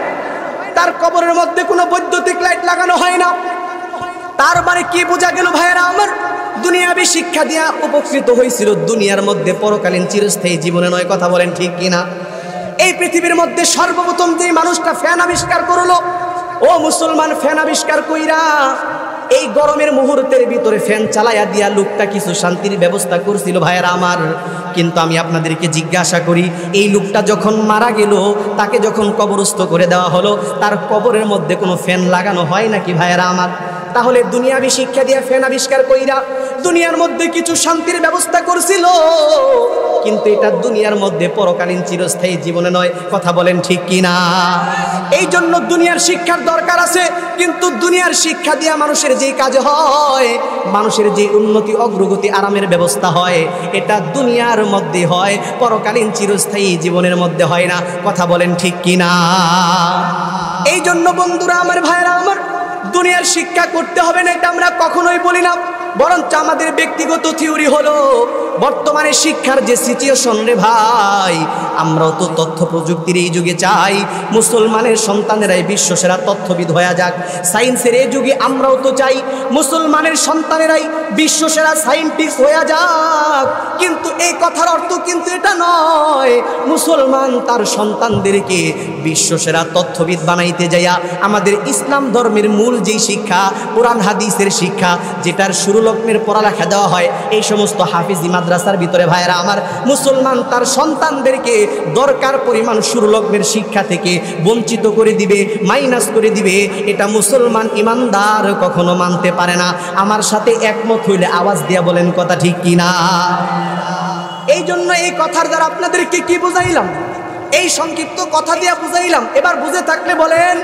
তার কবরের মধ্যে কোনো বৈদ্যুতিক লাইট লাগানো হয় না। তার মানে কি বোঝা গেল? ভাইয়েরা আমার, দুনিয়াবি শিক্ষা দিয়া উপকৃত হয়েছিল দুনিয়ার মধ্যে, পরকালীন চিরস্থায়ী জীবনে নয়। কথা বলেন ঠিক কিনা? এই পৃথিবীর মধ্যে সর্বপ্রথম যে মানুষটা ফ্যান আবিষ্কার করলো, ও মুসলমান, ফ্যান আবিষ্কার কইরা এই গরমের মুহূর্তের ভিতরে ফ্যান চালাইয়া দিয়া লোকটা কিছু শান্তির ব্যবস্থা করছিল। ভাইয়েরা আমার, কিন্তু আমি আপনাদেরকে জিজ্ঞাসা করি, এই লোকটা যখন মারা গেল, তাকে যখন কবরস্থ করে দেওয়া হলো, তার কবরের মধ্যে কোনো ফ্যান লাগানো হয় নাকি? ভাইয়েরা আমার, তাহলে দুনিয়াবি শিক্ষা দিয়ে ফ্যান আবিষ্কার কইরা দুনিয়ার মধ্যে কিছু শান্তির ব্যবস্থা করছিল, কিন্তু এটা দুনিয়ার মধ্যে পরকালীন চিরস্থায়ী জীবনে নয়। কথা বলেন ঠিক কিনা? এই জন্য দুনিয়ার শিক্ষার দরকার আছে, কিন্তু দুনিয়ার শিক্ষা দিয়ে মানুষের যেই কাজ হয়, মানুষের যে উন্নতি অগ্রগতি আরামের ব্যবস্থা হয়, এটা দুনিয়ার মধ্যে হয়, পরকালীন চিরস্থায়ী জীবনের মধ্যে হয় না। কথা বলেন ঠিক কিনা? এই জন্য বন্ধুরা আমার, ভাইরা আমার, দুনিয়ার শিক্ষা করতে হবে না, এটা আমরা কখনোই বলি না। বরঞ্চ আমাদের ব্যক্তিগত থিওরি হলো, বর্তমানে শিক্ষার যে সিচুয়েশন রে ভাই, আমরাও তো তথ্য প্রযুক্তির এই যুগে চাই মুসলমানের সন্তানেরাই বিশ্বসেরা তথ্যবিদ হয়ে যাক। সায়েন্সের এই যুগে আমরাও তো চাই মুসলমানের সন্তানেরাই বিশ্বসেরা সায়েন্টিস্ট হয়ে যাক। কিন্তু এই কথার অর্থ কিন্তু এটা নয়, মুসলমান তার সন্তানদেরকে বিশ্বসেরা তথ্যবিদ বানাইতে যাইয়া আমাদের ইসলাম ধর্মের মূল যেই শিক্ষা, কোরআন হাদিসের শিক্ষা, যেটার শুরু লগ্নের পড়ালেখা দেওয়া হয় এই সমস্ত হাফিজি মাদ্রাসার ভিতরে, ভাইয়েরা আমার, মুসলমান তার সন্তানদেরকে দরকার পরিমাণ শুরু লগ্নের শিক্ষা থেকে বঞ্চিত করে দিবে, মাইনাস করে দিবে। এটা মুসলমান ইমানদার কখনো মানতে পারে না। আমার সাথে একমত হইলে আওয়াজ দিয়া বলেন কথা ঠিক কিনা? এই জন্য এই কথার দ্বারা আপনাদেরকে কি বুঝাইলাম? এই সংক্ষিপ্ত কথা দিয়া বুঝাইলাম। এবার বুঝে থাকলে বলেন,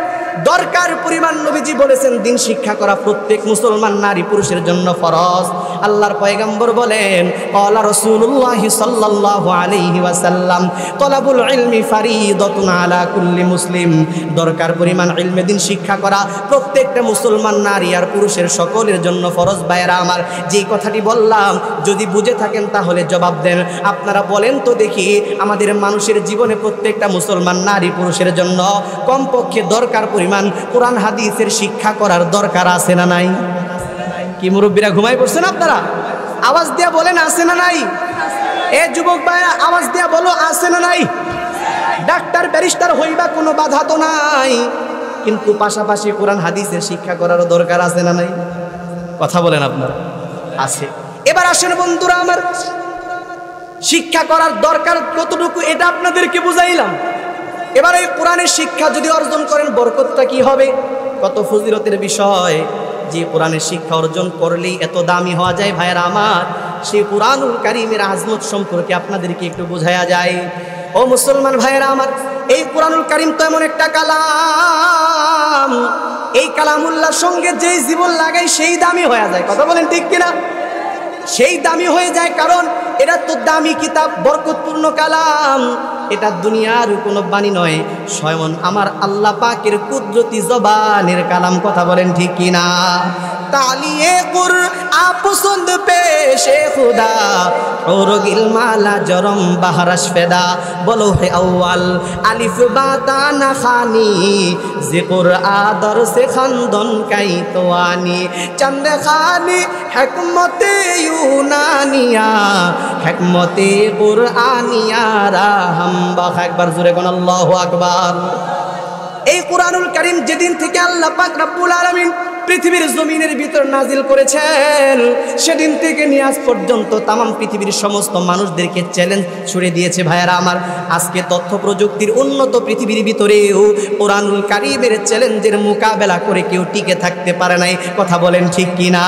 দরকার পরিমাণ নবীজি বলেছেন দিন শিক্ষা করা প্রত্যেক মুসলমান নারী পুরুষের জন্য ফরজ। আল্লাহর পয়গম্বর বলেন, ক্বালা রাসূলুল্লাহ সাল্লাল্লাহু আলাইহি ওয়াসাল্লাম, তলাবুল ইলমি ফারিদাতুন আলা কুল্লি মুসলিম। দরকার পরিমাণ ইলমে দিন শিক্ষা করা প্রত্যেকটা মুসলমান নারী আর পুরুষের সকলের জন্য ফরজ। ভাইরা আমার, যেই কথাটি বললাম যদি বুঝে থাকেন তাহলে জবাব দেন। আপনারা বলেন তো দেখি, আমাদের মানুষের জীবনে প্রত্যেকটা মুসলমান নারী পুরুষের জন্য কমপক্ষে দরকার পরিমাণ কোরআন হাদিসের শিক্ষা করার দরকার আছে না নাই? কি মুরব্বীরা ঘুমাই পড়ছেন আপনারা? আওয়াজ দিয়া বলেন আছে না নাই? এ যুবক ভাইরা, আওয়াজ দিয়া বলো আছে না নাই? ডাক্তার ব্যারিস্টার হইবা কোনো বাধা তো নাই, কিন্তু পাশাপাশি কোরআন হাদিসের শিক্ষা করারও দরকার আছে না নাই? কথা বলেন আপনারা, আছে। এবার আসেন বন্ধুরা আমার, শিক্ষা করার দরকার কতটুকু এটা আপনাদেরকে বুঝাইলাম। এবার এই কোরআনের শিক্ষা যদি অর্জন করেন, বরকতটা কি হবে, কত ফজিলতের বিষয়। যে কোরআনের শিক্ষা অর্জন করলেই এত দামি হওয়া যায়, ভাইয়েরা আমার, সেই কুরআনুল কারীমের আজমত সম্পর্কে আপনাদেরকে একটু বোঝায়া যায়। ও মুসলমান ভাইয়েরা আমার, এই কুরআনুল কারীম তো এমন একটা কালাম, এই কালামুল্লাহর সঙ্গে যেই জীবন লাগাই সেই দামি হয়ে যায়। কথা বলেন ঠিক কিনা? সেই দামি হয়ে যায়, কারণ এটা তো দামি কিতাব, বরকতপূর্ণ কালাম। এটা দুনিয়ার কোনো বাণী নয়, স্বয়ং আমার আল্লাহ পাকের কুদরতি জবানের কালাম। কথা বলেন ঠিক কিনা? तालिए कुरआन पसंद पेशे खुदा और गिलमाला जरम बहरश फेदा बोलो है अव्वल अलिफ बाता ना खानी जिक्र आदर से खंदन कई तोआनी चंद खानी हिकमते यूनानिया हिकमते कुरआनिया राहम बख একবার জোরে কোন আল্লাহু আকবার। এই কুরআনুল কারীম যেদিন থেকে আল্লাহ পাক রব্বুল আলামিন পৃথিবীর জমিনের ভিতর নাজিল করেছেন সেদিন থেকে নিয়ে আজ পর্যন্ত তামাম পৃথিবীর সমস্ত মানুষদেরকে চ্যালেঞ্জ ছুড়ে দিয়েছে ভাইয়ারা আমার। আজকে তথ্য প্রযুক্তির উন্নত পৃথিবীর ভিতরেও কুরআনুল কারীমের চ্যালেঞ্জের মোকাবেলা করে কেউ টিকে থাকতে পারে নাই। কথা বলেন ঠিক কিনা?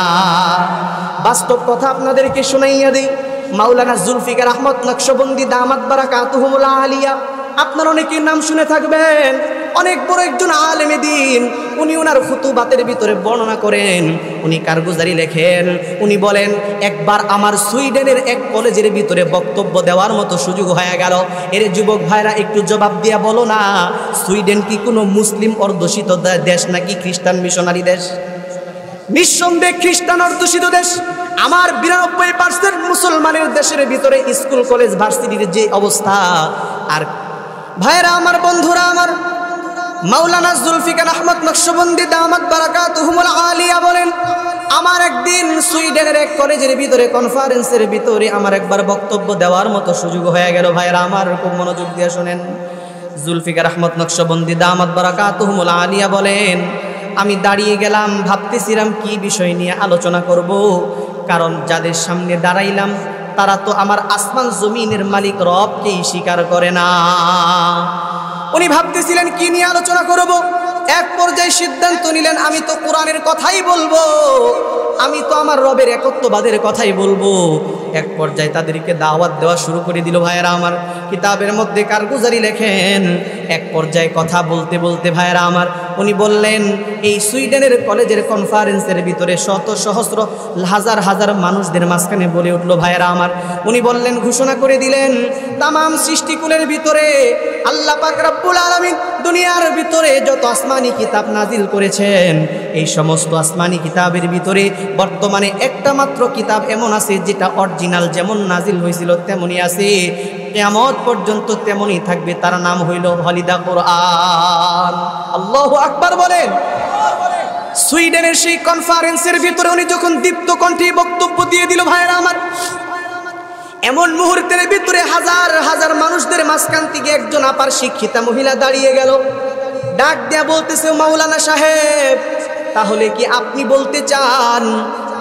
বাস্তব কথা আপনাদেরকে শোনাইয়া দিই। মাওলানা জুলফিকার আহমদ নকশবন্দি দামাত বারাকাতুহুল আলিয়া, আপনারা অনেকের নাম শুনে থাকবেন। অনেক বড় একজন আলেমে দ্বীন। উনি ওনার খুতুবাতের ভিতরে বর্ণনা করেন, উনি কারগুজারি লেখেন। উনি বলেন, একবার আমার সুইডেনের এক কলেজের ভিতরে বক্তব্য দেওয়ার মতো সুযোগ হয়ে গেল। এর যুবক ভাইরা একটু জবাব দিয়া বলো না, সুইডেন কি কোনো মুসলিম অধ্যুষিত দেশ নাকি খ্রিস্টান মিশনারি দেশ? নিঃসন্দেহে খ্রিস্টান অধ্যুষিত দেশ। আমার 92% মুসলমানের দেশের ভিতরে স্কুল কলেজ ভার্সিটির যে অবস্থা। আর ভাইরা আমার, বন্ধুরা আমার, মাওলানা জুলফিকার আহমদ নকশবন্দি দামাত বারাকাতুহুল আলিয়া বলেন, আমার একদিন সুইডেনের এক কলেজের ভিতরে কনফারেন্সের ভিতরে আমার একবার বক্তব্য দেওয়ার মতো সুযোগ হয়ে গেল। ভাইরা আমার, খুব মনোযোগ দিয়ে শোনেন। জুলফিকার আহমদ নকশবন্দি দামাত বারাকাতুহুল আলিয়া বলেন, আমি দাঁড়িয়ে গেলাম, ভাবতেছিলাম কি বিষয় নিয়ে আলোচনা করব। কারণ যাদের সামনে দাঁড়াইলাম তারা তো আমার আসমান জমিনের মালিক রবকেই স্বীকার করে না। উনি ভাবতেছিলেন কি নিয়ে আলোচনা করব। এক পর্যায়ে সিদ্ধান্ত নিলেন, আমি তো কোরআনের কথাই বলবো, আমি তো আমার রবের একত্ববাদের কথাই বলবো। এক পর্যায়ে তাদেরকে দাওয়াত দেওয়া শুরু করে দিল। ভাইয়েরা আমার, কিতাবের মধ্যে কারগুজারি লেখেন, এক পর্যায়ে কথা বলতে বলতে ভাইয়েরা আমার, উনি বললেন, এই সুইডেনের কলেজের কনফারেন্সের ভিতরে শত সহস্র হাজার হাজার মানুষদের মাঝখানে বলে উঠলো ভাইয়েরা আমার, উনি বললেন, ঘোষণা করে দিলেন, তামাম সৃষ্টিকুলের ভিতরে আল্লাহ পাক রব্বুল আলামিন দুনিয়ার ভিতরে যত আসমানি কিতাব নাজিল করেছেন, এই সমস্ত আসমানি কিতাবের ভিতরে বর্তমানে একটা মাত্র কিতাব এমন আছে যেটা অরিজিনাল, যেমন নাজিল হয়েছিল তেমনই আছে, কিয়ামত পর্যন্ত তেমনই থাকবে। তার নাম হইল হলিদা কোরআন। আল্লাহু আকবার বলেন। সুইডেনের সেই কনফারেন্সের ভিতরে উনি যখন দীপ্ত কণ্ঠে বক্তব্য দিয়ে দিল ভাইয়েরা আমার, এমন মুহূর্তের ভিতরে হাজার হাজার মানুষদের মাঝখান থেকে একজন আপার শিক্ষিতা মহিলা দাঁড়িয়ে গেল, ডাক দেয়া বলতেছে, মাওলানা সাহেব, তাহলে কি আপনি বলতে চান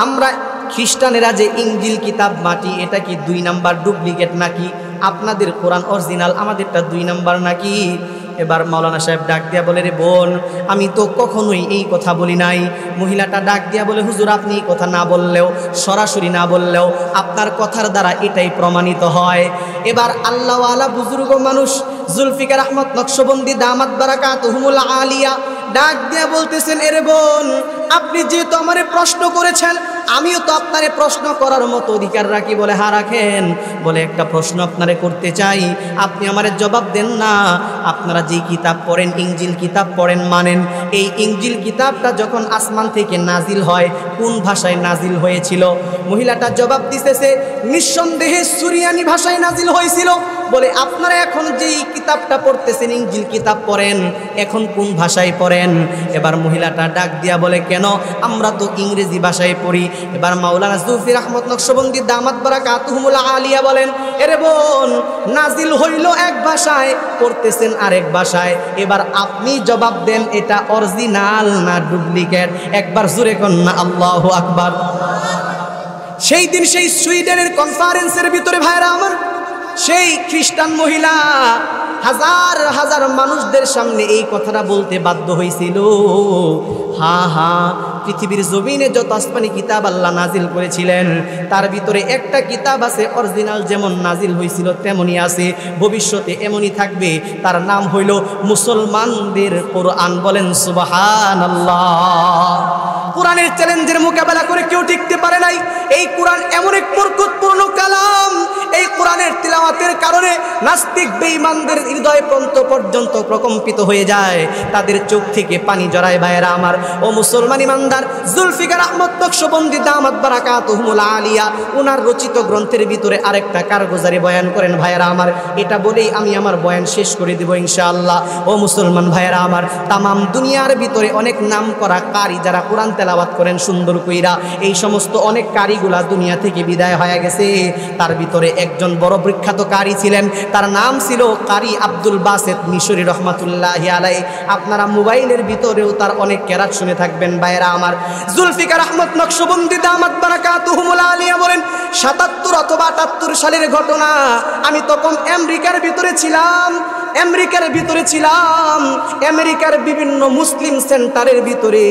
আমরা খ্রিস্টানেরা যে ইনজিল কিতাব মাটি, এটা কি 2 নাম্বার ডুপ্লিকেট নাকি? আপনাদের কোরআন অরিজিনাল, আমাদেরটা 2 নাম্বার নাকি? এবার মাওলানা সাহেব ডাক দিয়া বলে, রে বোন, আমি তো কখনোই এই কথা বলি নাই। মহিলাটা ডাক দিয়া বলে, হুজুর, আপনি এই কথা না বললেও, সরাসরি না বললেও আপনার কথার দ্বারা এটাই প্রমাণিত হয়। এবার আল্লাহওয়ালা বুজুর্গ মানুষ জুলফিকার আহমদ নকশবন্দি দামাত বারাকাতুহুল আলিয়া ডাক দিয়া বলতেছেন, এরে বোন, আপনি যেহেতু আমারে প্রশ্ন করেছেন, আমিও তো আপনারে প্রশ্ন করার মতো অধিকার রাখি। বলে, হ্যাঁ রাখেন। বলে, একটা প্রশ্ন আপনারে করতে চাই, আপনি আমারে জবাব দেন না। আপনারা যে কিতাব পড়েন, ইনজিল কিতাব পড়েন, মানেন, এই ইনজিল কিতাবটা যখন আসমান থেকে নাজিল হয় কোন ভাষায় নাজিল হয়েছিল? মহিলাটা জবাব দিতেছে, নিঃসন্দেহে সুরিয়ানি ভাষায় নাজিল হয়েছিল। বলে, আপনারা এখন যেই কিতাবটা পড়তেছেন, ইনজিল কিতাব পড়েন, এখন কোন ভাষায় পড়েন? এবার মহিলাটা ডাক দিয়া বলে, কেন, আমরা তো ইংরেজি ভাষায় পড়ি। এবার মাওলানা জুলফিকার আহমদ নকশবন্দি দামাত বারাকাতুহুল আলিয়া বলেন, এরে বোন, নাজিল হইল এক ভাষায়, পড়তেছেন আরেক ভাষায়। এবার আপনি জবাব দেন, এটা অরিজিনাল না ডুপ্লিকেট? একবার জোরে কোন না আল্লাহু আকবার। সেই দিন সেই সুইডেনের কনফারেন্সের ভিতরে ভাইরা আমার, সেই খ্রিস্টান মহিলা হাজার হাজার মানুষদের সামনে এই কথাটা বলতে বাধ্য হয়েছিল, হ্যাঁ হ্যাঁ, পৃথিবীর জমিনে যত আসমানি কিতাব আল্লাহ নাজিল করেছিলেন, তার ভিতরে একটা কিতাব আছে অরিজিনাল, যেমন নাজিল হয়েছিল তেমনই আছে, ভবিষ্যতে এমনই থাকবে, তার নাম হইল মুসলমানদের কোরআন। বলেন সুবহানাল্লাহ। কোরআনের চ্যালেঞ্জের মোকাবেলা করে কেউ টিকতে পারে নাই। এই কোরআন এমন এক বরকতপূর্ণ কালাম, এই কোরআনের তিলাওয়াতের কারণে নাস্তিক বেঈমানদের হৃদয় প্রান্ত পর্যন্ত প্রকম্পিত হয়ে যায়, তাদের চোখ থেকে পানি জড়ায়। ভাইয়েরা আমার, ও মুসলমান ইমানদার মাওলানা জুলফিকার আহমদ নকশবন্দি দামাত বারাকাতুহুল আলিয়া ওনার রচিত গ্রন্থের ভিতরে আরেকটা কারগুজারি বয়ান করেন ভাইয়েরা আমার। এটা বলেই আমি আমার বয়ান শেষ করে দিব ইনশাআল্লাহ। ও মুসলমান ভাইয়েরা আমার, তামাম দুনিয়ার ভিতরে অনেক নাম করা কারি যারা কোরআন তেলাওয়াত করেন সুন্দর কইরা, এই সমস্ত অনেক কারিগুলা দুনিয়া থেকে বিদায় হয়ে গেছে। তার ভিতরে একজন বড় বিখ্যাত কারি ছিলেন, তার নাম ছিল কারি আব্দুল বাসেত মিশরি রহমাতুল্লাহি আলাইহি। আপনারা মোবাইলের ভিতরেও তার অনেক কেরাত শুনে থাকবেন ভাইয়েরা আমার। জুলফিকার আহমদ নকশবন্দি দামাত বারাকাতুহুল আলিয়া বলেন ৭৭ অথবা ৭৮ সালের ঘটনা। আমি তখন আমেরিকার ভিতরে ছিলাম। আমেরিকার বিভিন্ন মুসলিম সেন্টারের ভিতরে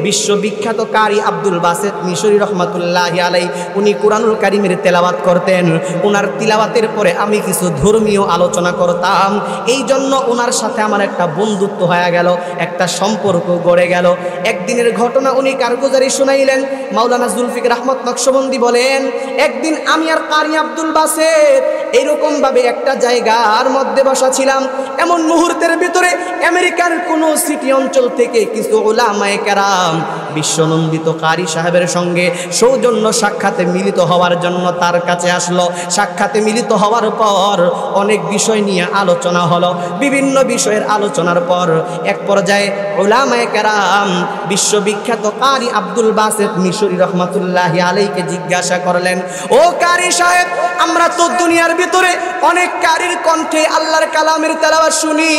বিশ্ববিখ্যাত কারি আব্দুল বাসেত মিশরি রহমাতুল্লাহি আলাইহি উনি কুরআনুল কারীমের তেলাওয়াত করতেন। ওনার তিলাওয়াতের পরে আমি কিছু ধর্মীয় আলোচনা করতাম। এই জন্য ওনার সাথে আমার একটা বন্ধুত্ব হয়ে গেল, একটা সম্পর্ক গড়ে গেল। একদিনের ঘটনা উনি কারগুজারি শুনাইলেন। মাওলানা জুলফিকার আহমদ নকশবন্দি বলেন, একদিন আমি আর কারি আব্দুল বাসেত এইরকম ভাবে একটা জায়গার মধ্যে বসা ছিলাম। এমন মুহূর্তের ভিতরে আমেরিকার কোন সিটি অঞ্চল থেকে কিছু উলামায়ে কেরাম বিশ্বনন্দিত কারি সাহেবের সঙ্গে সৌজন্য সাক্ষাতে মিলিত হওয়ার জন্য তার কাছে আসলো। সাক্ষাতে মিলিত হওয়ার পর অনেক বিষয় নিয়ে আলোচনা হলো। বিভিন্ন বিষয়ের আলোচনার পর এক পর্যায়ে উলামায়ে কেরাম বিশ্ববিখ্যাত কারি আব্দুল বাসেত মিশরি রহমাতুল্লাহি আলাইহিকে জিজ্ঞাসা করলেন, ও কারি সাহেব, আমরা তো দুনিয়ার ভিতরে অনেক কারির কণ্ঠে আল্লাহর কালামের তেলাওয়াত শুনি,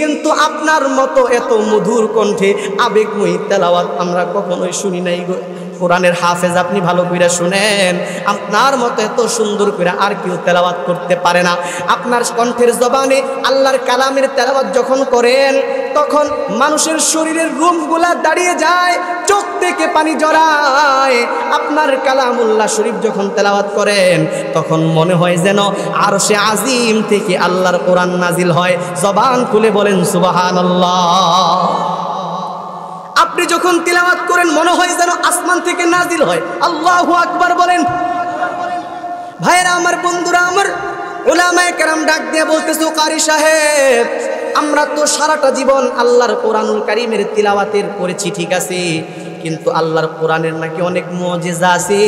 কিন্তু আপনার মতো এত মধুর কণ্ঠে আবেগময়ী তেলাওয়াত আমরা কখনোই শুনি নাই গো। কোরআনের হাফেজ আপনি ভালো করে শুনেন, আপনার মতো এত সুন্দর করে আর কেউ তেলাওয়াত করতে পারে না। আপনার কণ্ঠের জবানে আল্লাহর কালামের তেলাওয়াত যখন করেন তখন মানুষের শরীরের রুমগুলা দাঁড়িয়ে যায়, চোখ থেকে পানি জড়ায়। আপনার কালামুল্লাহ শরীফ যখন তেলাওয়াত করেন তখন মনে হয় যেন আরশে আজিম থেকে আল্লাহর কোরআন নাজিল হয়। জবান খুলে বলেন সুবহানাল্লাহ। আপনি যখন তিলাওয়াত করেন মনে হয় যেন আসমান থেকে নাজিল হয়। আল্লাহু আকবার বলেন। ভাইরা আমার, বন্ধুরা আমার, উলামায়ে কেরাম ডাক দিয়ে বলতেছে, কারি সাহেব, আমরা তো সারাটা জীবন আল্লাহর কোরআনুল কারীমের তিলাওয়াতের করেছি, ঠিক আছে, কিন্তু আল্লাহর কোরআনের নাকি অনেক মুজিজা আছে,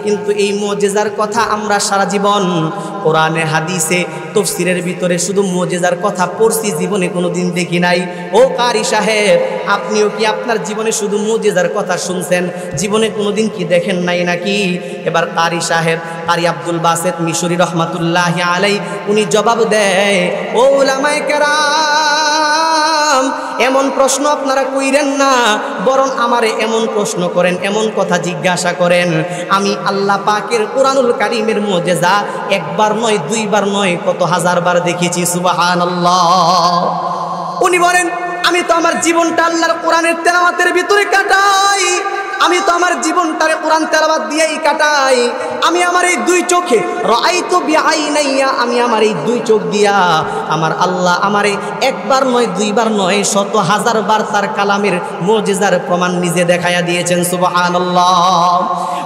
কিন্তু এই মুজিজার কথা আমরা সারা জীবন কোরআনে হাদিসে তাফসীরের ভিতরে শুধু মুজিজার কথা পড়ছি, জীবনে কোনোদিন দেখি নাই। ও কারি সাহেব, আপনিও কি আপনার জীবনে শুধু মুজিজার কথা শুনছেন, জীবনে কোনোদিন কি দেখেন নাই নাকি? এবার কারি সাহেব, কারি আব্দুল বাসেত মিশরি রহমাতুল্লাহি আলাইহি উনি জবাব দেয়, ও উলামায়ে কেরাম, এমন প্রশ্ন আপনারা কইরেন না, বরং আমারে এমন প্রশ্ন করেন, এমন কথা জিজ্ঞাসা করেন। আমি আল্লাহ পাকের কোরআনুল কারীমের মুজিজা একবার নয়, দুইবার নয়, কত হাজারবার দেখেছি। সুবহানাল্লাহ। উনি বলেন, আমি তো আমার জীবনটা আল্লাহর কোরআনের তেলাওয়াতের ভিতরে কাটাই, আমি তো আমার জীবনটারে কোরআন তেলাওয়াত দিয়েই কাটাই। আমি আমার এই দুই চোখে রাআইতু বিআইনাইয়া, আমি আমার এই দুই চোখ দিয়া আমার আল্লাহ আমারে একবার নয়, দুইবার নয়, শত হাজারবার তার কালামের মুজিজার প্রমাণ নিজে দেখাইয়া দিয়েছেন। সুবহানাল্লাহ।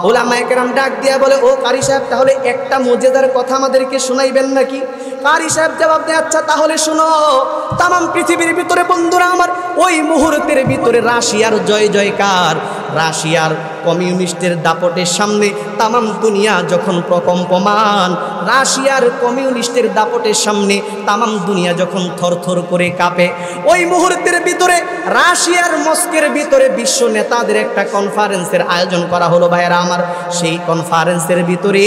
উলামায়ে কেরাম ডাক দিয়া বলে, ও কারি সাহেব, তাহলে একটা মুজিজার কথা আমাদেরকে শোনাইবেন নাকি? কারি সাহেব জবাব দেয়, আচ্ছা তাহলে শোনো। তামাম পৃথিবীর ভিতরে, বন্ধুরা আমার, ওই মুহূর্তের ভিতরে রাশিয়ার জয় জয়কার, রাশিয়ার কমিউনিস্টের দাপটের সামনে তামাম দুনিয়া যখন প্রকম্পমান, রাশিয়ার কমিউনিস্টের দাপটের সামনে তামাম দুনিয়া যখন থরথর করে কাঁপে, ওই মুহূর্তের ভিতরে রাশিয়ার মস্কোর ভিতরে বিশ্ব নেতাদের একটা কনফারেন্সের আয়োজন করা হলো ভাইয়েরা আমার। সেই কনফারেন্সের ভিতরে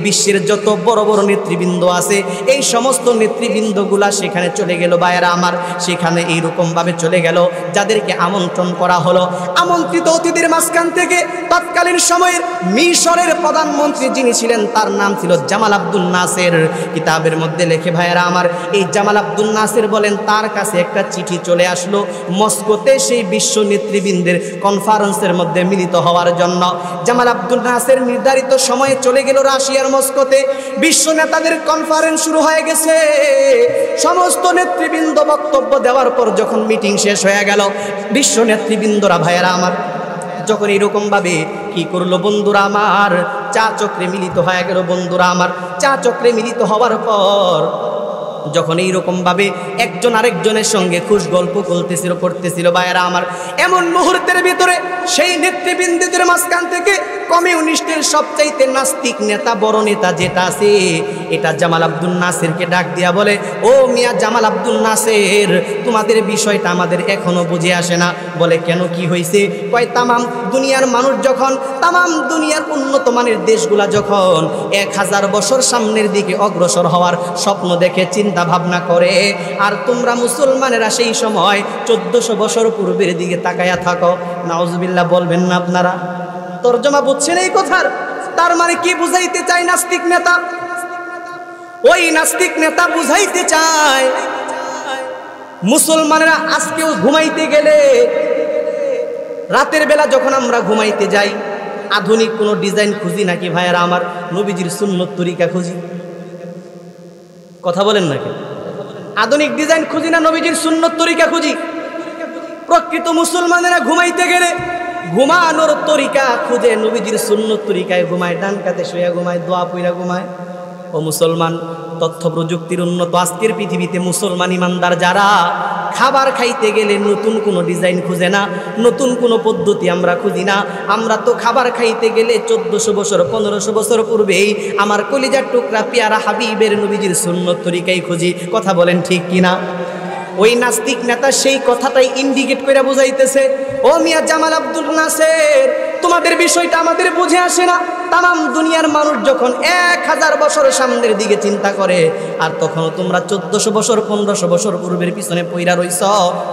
বিশ্বের যত বড় বড় নেতৃবৃন্দ আছে, এই সমস্ত নেতৃবৃন্দগুলা সেখানে চলে গেল ভাইয়েরা আমার। সেখানে এইরকমভাবে চলে গেল, যাদেরকে আমন্ত্রণ করা হলো, আমন্ত্রিত অতিথির মাঝখান থেকে তৎকালীন সময়ের মিশরের প্রধানমন্ত্রী যিনি ছিলেন তার নাম ছিল জামাল আব্দুল নাসের। কিতাবের মধ্যে লেখে ভাইয়েরা আমার, এই জামাল আব্দুল নাসের বলেন তার কাছে একটা চিঠি চলে আসলো মস্কোতে সেই বিশ্ব নেতৃবৃন্দের কনফারেন্সের মধ্যে মিলিত হওয়ার জন্য। জামাল আব্দুল নাসের নির্ধারিত সময়ে চলে গেল রাশিয়ার মস্কোতে। বিশ্ব নেতাদের কনফারেন্স শুরু হয়ে গেছে। সমস্ত নেতৃবৃন্দ বক্তব্য দেওয়ার পর যখন মিটিং শেষ হয়ে গেল, বিশ্ব নেতৃবৃন্দরা ভাইয়েরা আমার যখন এরকম ভাবে কি করলো, বন্ধুরা আমার, চা চক্রে মিলিত হয়ে গেল। বন্ধুরা আমার, চা চক্রে মিলিত হওয়ার পর যখন এইরকমভাবে একজন আরেকজনের সঙ্গে খুশ গল্প করতেছিল ভাইয়েরা আমার, এমন মুহূর্তের ভিতরে সেই নেতৃবৃন্দদের মাঝখান থেকে কমিউনিস্টের সবচাইতে নাস্তিক নেতা, বড় নেতা যেটা আছে, এটা জামাল আব্দুল নাসিরকে ডাক দিয়া বলে, ও মিয়া জামাল আব্দুল নাসির, তোমাদের বিষয়টা আমাদের এখনো বুঝে আসে না। বলে কেন, কি হয়েছে? কয় তামাম দুনিয়ার মানুষ যখন, তামাম দুনিয়ার উন্নত মানের দেশগুলা যখন 1000 বছর সামনের দিকে অগ্রসর হওয়ার স্বপ্ন দেখে চিন্তা ভাবনা করে, আর তোমরা মুসলমানেরা সেই সময় 1400 বছর পূর্বের দিকে তাকায়া থাকো। নাউজুবিল্লাহ বলবেন না আপনারা? তরজমা বুঝছেন এই কথার? তার মানে কি বুঝাইতে চায় নাস্তিক নেতা? ওই নাস্তিক নেতা বুঝাইতে চায় মুসলমানেরা আজকেও ঘুমাইতে গেলে, রাতের বেলা যখন আমরা ঘুমাইতে যাই, আধুনিক কোনো ডিজাইন খুঁজি নাকি ভাইয়ারা আমার? নবীজির সুন্নত তরিকা খুঁজি। কথা বলেন নাকি? আধুনিক ডিজাইন খুঁজি না নবীজির সুন্নত তরিকা খুঁজি? প্রকৃত মুসলমানেরা ঘুমাইতে গেলে ঘুমানোর তরিকা খুঁজে, নবীজির সুন্নত তরিকায় ঘুমায়, ডান কাতে শুয়ে ঘুমায়, দোয়া পইরা ঘুমায়। ও মুসলমান, তথ্য প্রযুক্তির উন্নত আজকের পৃথিবীতে মুসলমান ইমানদার যারা, খাবার খাইতে গেলে নতুন কোনো ডিজাইন খুঁজে না, নতুন কোনো পদ্ধতি আমরা খুঁজি না। আমরা তো খাবার খাইতে গেলে 1400 বছর 1500 বছর পূর্বেই আমার কলিজার টুকরা পেয়ারা হাবিবের নবীজির সুন্নত তরিকাই খুঁজি। কথা বলেন ঠিক কিনা? ওই নাস্তিক নেতা সেই কথাটাই ইন্ডিকেট করে বুঝাইতেছে, ও মিয়া জামাল আব্দুল নাসির, তোমাদের বিষয়টা আমাদের বুঝে আসে না। তামাম দুনিয়ার মানুষ যখন 1000 বছর সামনের দিকে চিন্তা করে, আর তখনও তোমরা 1400 বছর 1500 বছর পূর্বের পিছনে পইরা রইছ,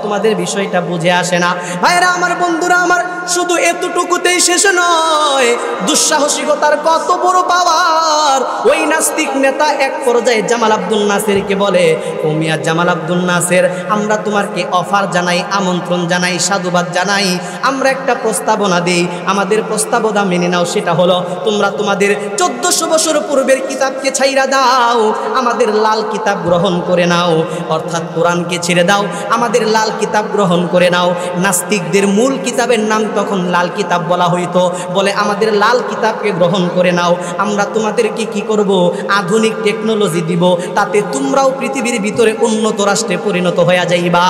তোমাদের বিষয়টা বুঝে আসে না। ভাইরা আমার, বন্ধুরা আমার, শুধু এতটুকুতেই শেষ নয়, দুঃসাহসিকতার কত বড় পাওয়ার! ওই নাস্তিক নেতা এক পর্যায়ে জামাল আব্দুল নাসিরকে বলে, ও মিয়া জামাল আব্দুল নাসির, আমরা তোমাকে অফার জানাই, আমন্ত্রণ জানাই, সাধুবাদ জানাই, আমরা একটা প্রস্তাবনা দেই, আমাদের প্রস্তাবনা মেনে নাও। সেটা হলো, তোমরা তোমাদের 1400 বছর পূর্বের কিতাবকে ছাইরা দাও, আমাদের লাল কিতাব গ্রহণ করে নাও, অর্থাৎ কোরআনকে ছেড়ে দাও, আমাদের লাল কিতাব গ্রহণ করে নাও। নাস্তিকদের মূল কিতাবের নাম তখন লাল কিতাব বলা হইতো। বলে আমাদের লাল কিতাবকে গ্রহণ করে নাও, আমরা তোমাদেরকে কি করব, আধুনিক টেকনোলজি দিব, তাতে তোমরাও পৃথিবীর ভিতরে উন্নত রাষ্ট্রে পরিণত হয়ে যাইবা।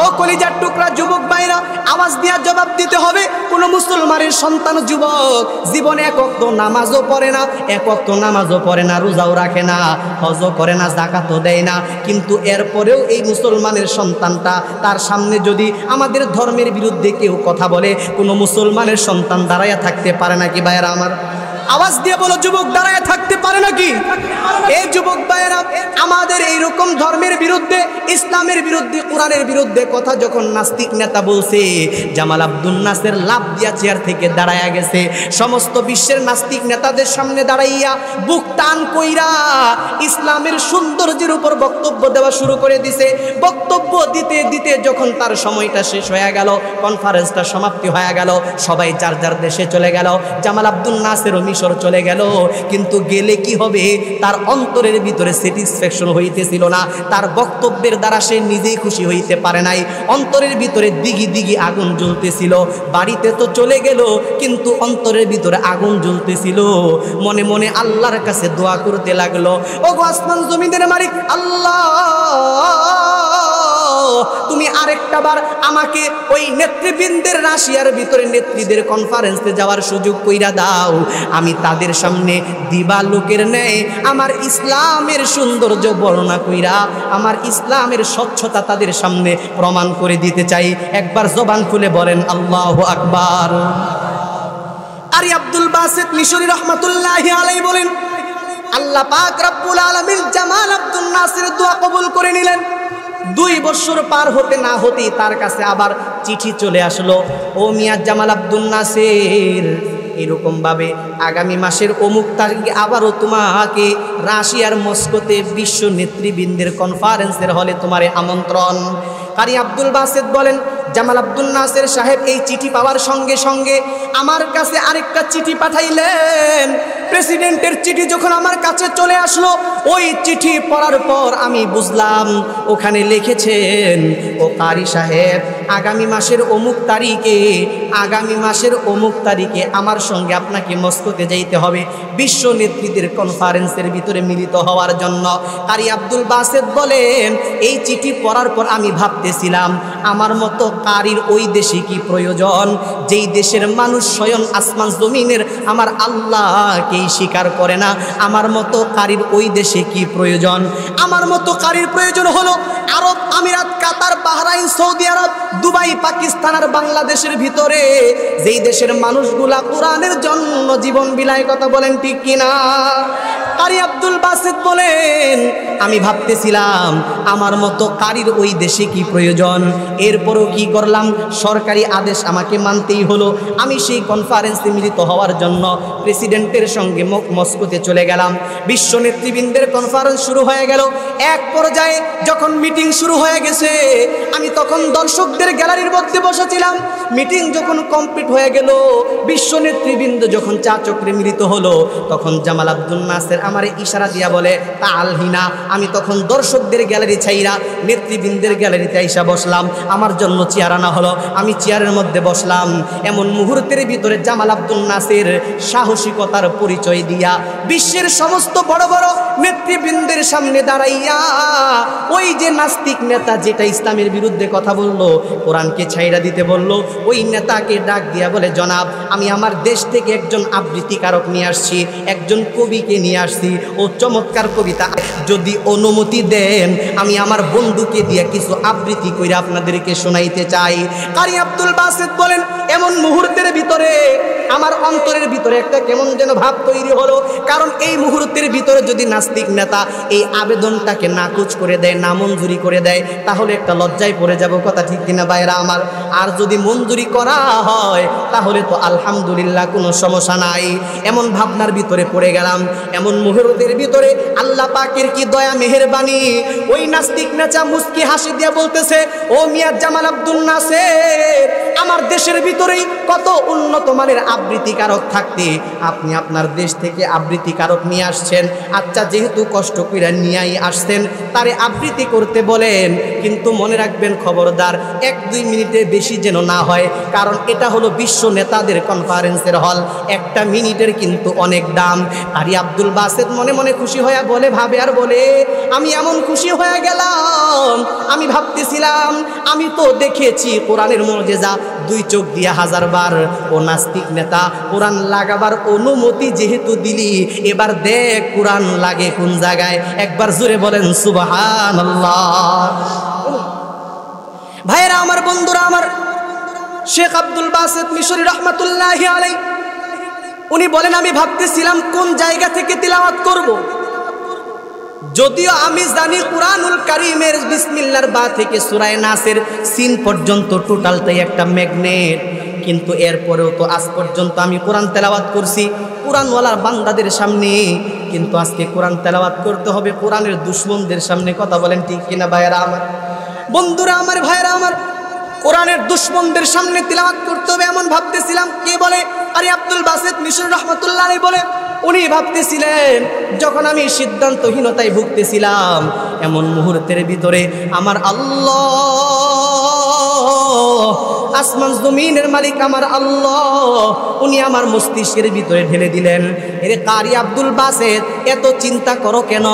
ও কলিজার টুকরা যুবক ভাইরা, আওয়াজ দিয়া জবাব দিতে হবে, কোন মুসলমানের সন্তান যুবক জীবনে এক ওয়াক্ত নামাজও পড়ে না, এক ওয়াক্ত নামাজও পড়ে না, রোজাও রাখে না, হজও করে না, যাকাতও দেয় না, কিন্তু এরপরেও এই মুসলমানের সন্তানটা, তার সামনে যদি আমাদের ধর্মের বিরুদ্ধে কেউ কথা বলে, কোনো মুসলমানের সন্তান দাঁড়াইয়া থাকতে পারে নাকি ভাইয়েরা আমার? আওয়াজ দিয়ে বলো, যুবক দাঁড়ায় থাকতে পারে নাকি? এই যুবক ভাইয়েরা, আমাদের এইরকম ধর্মের বিরুদ্ধে, ইসলামের বিরুদ্ধে, কোরআনের বিরুদ্ধে কথা যখন নাস্তিক নেতা বলছে, জামাল আব্দুল নাসির লাভ দিয়া চেয়ার থেকে দাঁড়ায়া গেছে, সমস্ত বিশ্বের নাস্তিক নেতাদের সামনে দাঁড়াইয়া বুক টান কইরা ইসলামের সৌন্দর্যের উপর বক্তব্য দেওয়া শুরু করে দিছে। বক্তব্য দিতে দিতে যখন তার সময়টা শেষ হয়ে গেল, কনফারেন্সটা সমাপ্তি হয়ে গেল, সবাই যার যার দেশে চলে গেল, জামাল আব্দুল নাসির মিশর চলে গেল। কিন্তু গেলে কি হবে, তার অন্তরের ভিতরে স্যাটিসফ্যাকশন হইতেছিল না, তার বক্তব্যের দ্বারা সে নিজেই খুশি হইতে পারে নাই, অন্তরের ভিতরে দিগি দিগি আগুন জ্বলতেছিল। বাড়িতে তো চলে গেল, কিন্তু অন্তরের ভিতরে আগুন জ্বলতেছিল। মনে মনে আল্লাহর কাছে দোয়া করতে লাগলো, ওগো আসমান জমিনের মালিক আল্লাহ, তুমি আরেকটা বার আমাকে ওই নেতৃবৃন্দের, রাশিয়ার ভিতরে নেত্রীদের কনফারেন্সে যাওয়ার সুযোগ কইরা দাও, আমি তাদের সামনে দিবালোকের ন্যায় আমার ইসলামের সৌন্দর্য বর্ণনা কইরা, আমার ইসলামের স্বচ্ছতা তাদের সামনে প্রমাণ করে দিতে চাই। একবার জবান খুলে বলেন আল্লাহু আকবার। আরে আব্দুল বাসিত মিশরি রহমাতুল্লাহি আলাইহি বলেন, আল্লাহ পাক রব্বুল আলামিন জামাল আব্দুল নাসিরের দোয়া কবুল করে নিলেন। 2 বছর পার হতে না হতেই তার কাছে আবার চিঠি চলে আসলো, ও মিয়া জামাল আব্দুল নাসির, এরকম ভাবে আগামী মাসের অমুক তারিখে আবারও তোমাকে রাশিয়ার মস্কোতে বিশ্ব নেতৃবৃন্দের কনফারেন্সের হলে তোমার আমন্ত্রণ। কারি আব্দুল বাসিত বলেন, জামাল আব্দুল নাসির সাহেব এই চিঠি পাওয়ার সঙ্গে সঙ্গে আমার কাছে আরেকটা চিঠি পাঠাইলেন। প্রেসিডেন্টের চিঠি যখন আমার কাছে চলে আসলো, ওই চিঠি পড়ার পর আমি বুঝলাম ওখানে লিখেছেন, ও কারি সাহেব, আগামী মাসের অমুক তারিখে আমার সঙ্গে আপনাকে মস্কোতে যাইতে হবে বিশ্ব নেতৃত্বের কনফারেন্সের ভিতরে মিলিত হওয়ার জন্য। কারি আব্দুল বাসেত বলেন, এই চিঠি পড়ার পর আমি ভাবতেছিলাম আমার মতো কারির ওই দেশে কি প্রয়োজন, যেই দেশের মানুষ স্বয়ং আসমান জমিনের আমার আল্লাহকেই স্বীকার করে না। আমার মতো কারির ওই দেশে কি প্রয়োজন? আমার মতো কারির প্রয়োজন হলো আরব আমিরাত, কাতার, বাহরাইন, সৌদি আরব, দুবাই, পাকিস্তান আর বাংলাদেশের ভিতরে, যেই দেশের মানুষগুলা কোরআনের জন্য জীবন বিলায়। কথা বলেন ঠিক কিনা? কারি আব্দুল বাসেত বলেন, আমি ভাবতেছিলাম আমার মতো কারির ওই দেশে কি প্রয়োজন। এরপরও কি করলাম, সরকারি আদেশ আমাকে মানতেই হলো। আমি সেই কনফারেন্সে মিলিত হওয়ার জন্য প্রেসিডেন্টের সঙ্গে মস্কোতে চলে গেলাম। বিশ্ব নেতৃবৃন্দের কনফারেন্স শুরু হয়ে গেল। এক পর্যায়ে যখন মিটিং শুরু হয়ে গেছে, আমি তখন দর্শকদের গ্যালারির মধ্যে বসেছিলাম। মিটিং যখন কমপ্লিট হয়ে গেল, বিশ্ব নেতৃবৃন্দ যখন চা চক্রে মিলিত হলো, তখন জামাল আব্দুল নাসের আমার ইশারা দিয়া বলে তাল হিনা। আমি তখন দর্শকদের গ্যালারি ছাইরা নেতৃবৃন্দের গ্যালারিতে আইসা বসলাম। আমার জন্য চেয়ার আনা হলো, আমি চেয়ারের মধ্যে বসলাম। এমন মুহূর্তের ভিতরে জামাল আব্দুল নাসের সাহসিকতার পরিচয় দিয়া বিশ্বের সমস্ত বড় বড় নেতৃবৃন্দের সামনে দাঁড়াইয়া ওই যে নাস্তিক নেতা যেটা ইসলামের বিরুদ্ধে কথা বলল, কোরআনকে ছাইরা দিতে বলল, ওই নেতাকে ডাক দিয়া বলে, জনাব, আমি আমার দেশ থেকে একজন আবৃত্তিকারক নিয়ে আসছি, একজন কবিকে নিয়ে আসছি। ও চমৎকার কবিতা, যদি অনুমতি দেন আমি আমার বন্ধুকে দিয়ে কিছু আবৃত্তি করে আপনাদেরকে শোনাইতে চাই। কারি আব্দুল বাসেত বলেন, এমন মুহূর্তের ভিতরে আমার অন্তরের ভিতরে একটা কেমন যেন ভাব তৈরি হলো। কারণ এই মুহূর্তের ভিতরে যদি নাস্তিক নেতা এই আবেদনটাকে নাকচ করে দেয়, নামঞ্জুরি করে দেয়, তাহলে একটা লজ্জায় পড়ে যাব। কথা ঠিক কিনা ভাইরা আমার? আর যদি মঞ্জুরি করা হয় তাহলে তো আলহামদুলিল্লাহ, কোনো সমস্যা নাই। এমন ভাবনার ভিতরে পড়ে গেলাম। এমন মুহূর্তের ভিতরে আল্লাহ পাকের কি দয়া মেহেরবানি, ওই নাস্তিক নেতা মুস্কি হাসি দিয়ে বলতেছে, ও মিয়া জামাল আব্দুল নাসের, আমার দেশের ভিতরেই কত উন্নত মানের আবৃত্তিকারক থাকতে আপনি আপনার দেশ থেকে আবৃত্তিকারক নিয়ে আসছেন। আচ্ছা, যেহেতু কষ্ট কইরা নিয়েই আসছেন, তারে আবৃত্তি করতে বলেন, কিন্তু মনে রাখবেন খবরদার 1-2 মিনিটের বেশি যেন না হয়, কারণ এটা হলো বিশ্ব নেতাদের কনফারেন্সের হল। 1টা মিনিটের কিন্তু অনেক দাম। কারি আব্দুল বাসেত মনে মনে খুশি হয়ে বলে, ভাবে আর বলে, আমি এমন খুশি হয়ে গেলাম, আমি ভাবতেছিলাম আমি তো দেখেছি কোরআনের মুজিজা 2 চোখ দিয়ে 1000 বার। ও নাস্তিক নেতা, কোরআন লাগাবার অনুমতি যেহেতু দিলি, এবার দেখ কোরআন লাগে কোন জায়গায়। একবার জোরে বলেন সুবহানাল্লাহ। ভাইরা আমার, বন্ধুরা আমার, শেখ আব্দুল বাসেত মিশরি রহমাতুল্লাহি আলাইহি উনি বলেন, আমি ভাবতেছিলাম কোন জায়গা থেকে তিলাওয়াত করব। যদিও আমি জানি কুরআনুল কারীমের বিসমিল্লাহর বা থেকে সূরা নাসের সিন পর্যন্ত টোটালটাই একটা ম্যাগনেট, কিন্তু এরপরেও তো আজ পর্যন্ত আমি কোরআন তেলাওয়াত করছি কোরআনওয়ালার বান্দাদের সামনে, কিন্তু আজকে কোরআন তেলাওয়াত করতে হবে কোরআনের দুশমনদের সামনে। কথা বলেন ঠিক কিনা ভাইরা আমার, বন্ধুরা আমার, ভাইরা আমার? কোরআনের দুশমনদের সামনে তিলাওয়াত করতে হবে এমন ভাবতেছিলাম। কে বলে? আরে আব্দুল বাসেত মিশরি রাহমাতুল্লাহ আলাইহি বলে, উনি ভাবতেছিলেন যখন আমি সিদ্ধান্তহীনতায় ভুগতেছিলাম, এমন মুহূর্তের ভিতরে আমার আল্লাহ, আসমান জমিনের মালিক আমার আল্লাহ, উনি আমার মস্তিষ্কের ভিতরে ঢেলে দিলেন, এরে কারি আব্দুল বাসেত, এত চিন্তা করো কেন?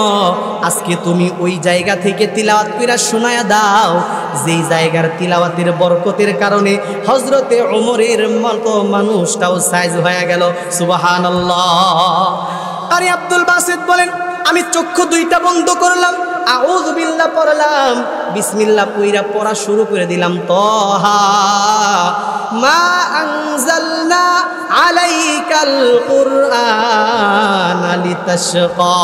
আজকে তুমি ওই জায়গা থেকে তিলাওয়াত কইরা শোনায়া দাও, যেই জায়গার তিলাওয়াতের বরকতের কারণে হযরতে ওমরের মতো মানুষটাও সাইজ হয়ে গেল। সুবহানাল্লাহ। কারি আব্দুল বাসেত বলেন, আমি চক্ষু 2টা বন্ধ করলাম, আউযু বিল্লাহ পড়লাম, বিসমিল্লাহ পইরা পড়া শুরু করে দিলাম। তহা মা আনজালনা আলাইকাল কুরআন লিতাশকা।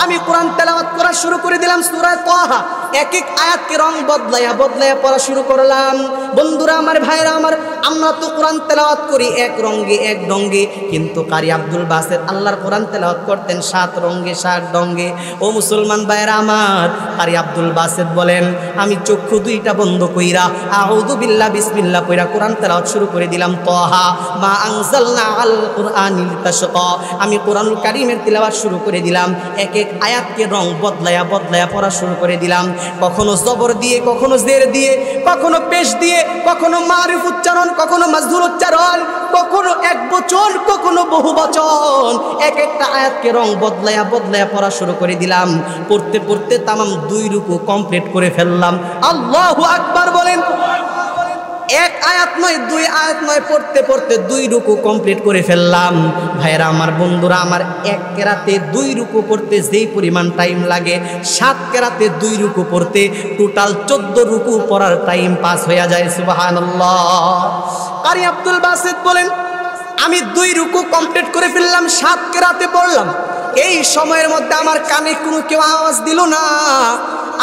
আমি কোরআন তেলাওয়াত করা শুরু করে দিলাম সূরা তহা। এক এক আয়াতকে রং বদলায়া বদলায়া পড়া শুরু করলাম। বন্ধুরা আমার, ভাইরা আমার, আমরা তো কোরআন তেলাওয়াত করি এক রঙ্গে এক ঢঙ্গে, কিন্তু কারি আব্দুল বাসেত আল্লাহর কোরআন তেলাওয়াত করতেন 7 রঙ্গে 7 ঢঙ্গে। ও মুসলমান ভাইরা আমার, কারি আব্দুল বাসেত বলেন, আমি চক্ষু 2টা বন্ধ কইরা আউযু বিল্লাহ বিসমিল্লাহ পড়া কোরআন তেলাওয়াত শুরু করে দিলাম। তহা মা আনজালনা আল কুরআনি লিতাশকা। আমি কোরআনুল কারীমের তিলাওয়াত শুরু করে দিলাম, এক এক আয়াতকে রং বদলায়া বদলায়া পড়া শুরু করে দিলাম, কখনো জবর দিয়ে, কখনো জের দিয়ে, কখনো পেশ দিয়ে, কখনো মারিফ উচ্চারণ, কখনো মাজহুর উচ্চারণ, কখনো এক বচন, কখনো বহু বচন, এক একটা আয়াতকে রং বদলায়া বদলায়া পড়া শুরু করে দিলাম। পড়তে পড়তে তামাম 2 রুকু কমপ্লিট করে ফেললাম। আল্লাহু আকবার বলেন। এক আয়াত নয়, 2 আয়াত নয়, পড়তে পড়তে 2 রুকু কমপ্লিট করে ফেললাম। ভাইরা আমার, বন্ধুরা আমার, এক কেরাতে 2 রুকু পড়তে যেই পরিমাণ টাইম লাগে, 7 কেরাতে 2 রুকু পড়তে টোটাল 14 রুকু পড়ার টাইম পাস হয়ে যায়। সুবহানাল্লাহ। কারি আব্দুল বাসিত বলেন, আমি 2 রুকু কমপ্লিট করে ফেললাম, 7 কেরাতে পড়লাম। এই সময়ের মধ্যে আমার কানে কোনো কেউ আওয়াজ দিল না,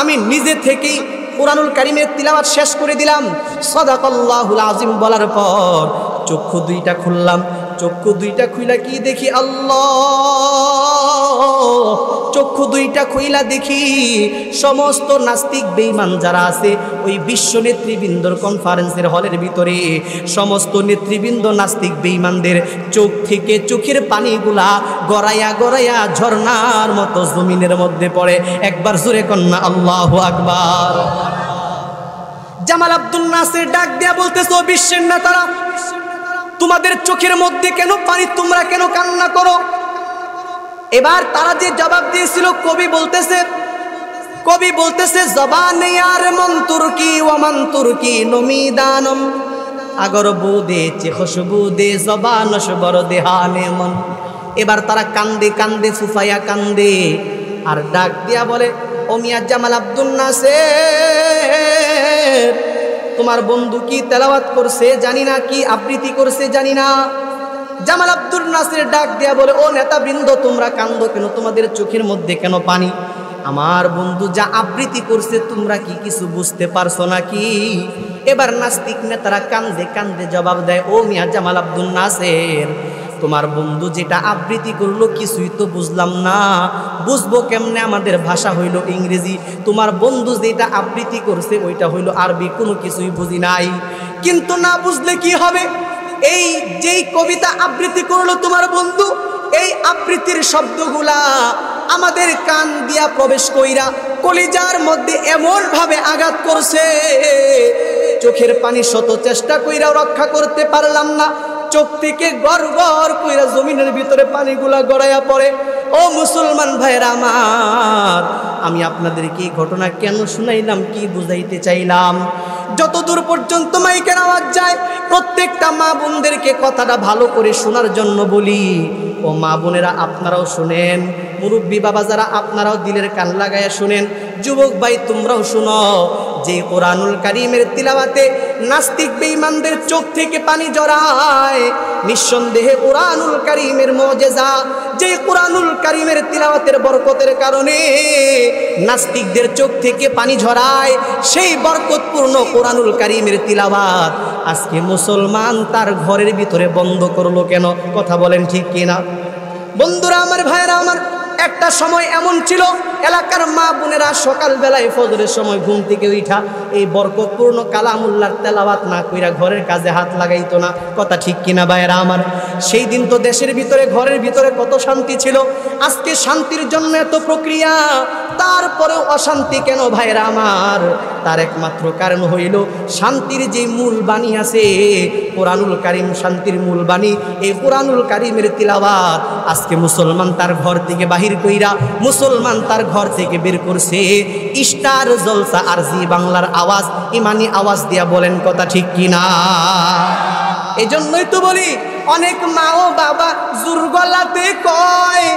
আমি নিজে থেকেই কুরআনুল কারীমের তিলাওয়াত শেষ করে দিলাম। সাদাকাল্লাহুল আযীম বলার পর চক্ষু 2টা খুললাম। চক্ষু 2টা খুইলা কি দেখি, আল্লাহ! চক্ষু 2টা খুইলা দেখি সমস্ত নাস্তিক বেঈমান যারা আছে ওই বিশ্ব নেতৃবৃন্দর কনফারেন্সের হলের ভিতরে, সমস্ত নেতৃবৃন্দ নাস্তিক বেঈমানদের চোখ থেকে চোখের পানিগুলা গড়াইয়া গড়াইয়া ঝর্ণার মতো জমিনের মধ্যে পড়ে। একবার জোরে কন্যা আল্লাহু আকবার। জামাল আব্দুল নাসির ডাক দিয়া বলতেছে, ও বিশ্বের নেতারা, তোমাদের চোখের মধ্যে কেন পানি, তোমরা কেন কান্না করো? এবার তারা যে জবাব দিয়েছিল, কবি বলতেছে জবানে আর মন তুর্কি ও মান তুর্কি নমিদানম আগর বুদে চে খুশবু দে জবান শবর দেহানে মন। এবার তারা কান্দে কান্দে ফুফায়া কান্দে আর ডাক দিয়া বলে, ও মিয়া জামাল আব্দুল নাসির, তোমার বন্ধু কি তেলাওয়াত করছে জানি না, কি আবৃত্তি করছে জানি না। জামাল আব্দুল নাসির ডাক দিয়া বলে, ও নেতাবৃন্দ, তোমরা কান্দো কেন? তোমাদের চোখের মধ্যে কেন পানি? আমার বন্ধু যা আবৃত্তি করছে তোমরা কি কিছু বুঝতে পারছো নাকি? এবার নাস্তিক নেতারা কান্দে কান্দে জবাব দেয়, ও মিয়া জামাল আব্দুল নাসির, তোমার বন্ধু যেটা আবৃত্তি করলো কিছুই তো বুঝলাম না। বুঝবো কেমনে? আমাদের ভাষা হইল ইংরেজি, তোমার বন্ধু যেটা আবৃত্তি করছে ওইটা হইল আরবি, কোনো কিছুই বুঝি নাই। কিন্তু না বুঝলে কি হবে? এই যেই কবিতা আবৃত্তি করলো তোমার বন্ধু, এই আবৃত্তির শব্দগুলা আমাদের কান দিয়া প্রবেশ কইরা কলিজার মধ্যে এমন ভাবে আঘাত করছে, চোখের পানি শত চেষ্টা কইরাও রক্ষা করতে পারলাম না। চোখ থেকে গড় গড় কইরা জমিনের ভিতরে পানিগুলা গড়াইয়া পড়ে। ও মুসলমান ভাইরা আমার, আমি আপনাদেরকে এই ঘটনা কেন শুনাইলাম, কি বুঝাইতে চাইলাম? যতদূর পর্যন্ত মাইকের আওয়াজ যায়, প্রত্যেকটা মা বোনদেরকে কথাটা ভালো করে শোনার জন্য বলি। ও মা বোনেরা, আপনারাও শুনেন, মুরব্বী বাবা যারা, আপনারাও দিলের কান লাগাইয়া শুনেন, যুবক ভাই তোমরাও শুনো। যে কোরআনুল কারীমের তিলাওয়াতে নাস্তিক বেঈমানদের চোখ থেকে পানি ঝরায়, নিঃসন্দেহে কোরআনুল কারীমের মুজিজা। যে কোরআনুল কারীমের তিলাওয়াতের বরকতের কারণে নাস্তিকদের চোখ থেকে পানি ঝরায়, সেই বরকতপূর্ণ কোরআনুল কারীমের তিলাওয়াত আজকে মুসলমান তার ঘরের ভিতরে বন্ধ করলো কেন? কথা বলেন ঠিক কিনা? বন্ধুরা আমার, ভাইরা আমার, একটা সময় এমন ছিল, এলাকার মা বোনেরা সকালবেলায় ফজরের সময় ঘুম থেকে উঠা এই বরকতপূর্ণ কালামুল্লাহর তেলাওয়াত না কইরা ঘরের কাজে হাত লাগাইতো না। কথা ঠিক কিনা ভাইরা আমার? সেই দিন তো দেশের ভিতরে, ঘরের ভিতরে কত শান্তি ছিল। আজকে শান্তির জন্য এত প্রক্রিয়া, তারপরেও অশান্তি কেন ভাইরা আমার? তার একমাত্র কারণ হইল শান্তির যে মূল বাণী আছে, কোরআনুল কারীম শান্তির মূল বাণী। এই কোরআনুল কারীমের তিলাওয়াত আজকে মুসলমান তার ঘর থেকে বাহির কইরা, মুসলমান তার ঘর থেকে বের করছে স্টার জলসা আর জি বাংলার আওয়াজ, ইমানি আওয়াজ দিয়া। বলেন কথা ঠিক কিনা? এজন্যই তো বলি, অনেক মা ও বাবা জোর গলাতে কয়,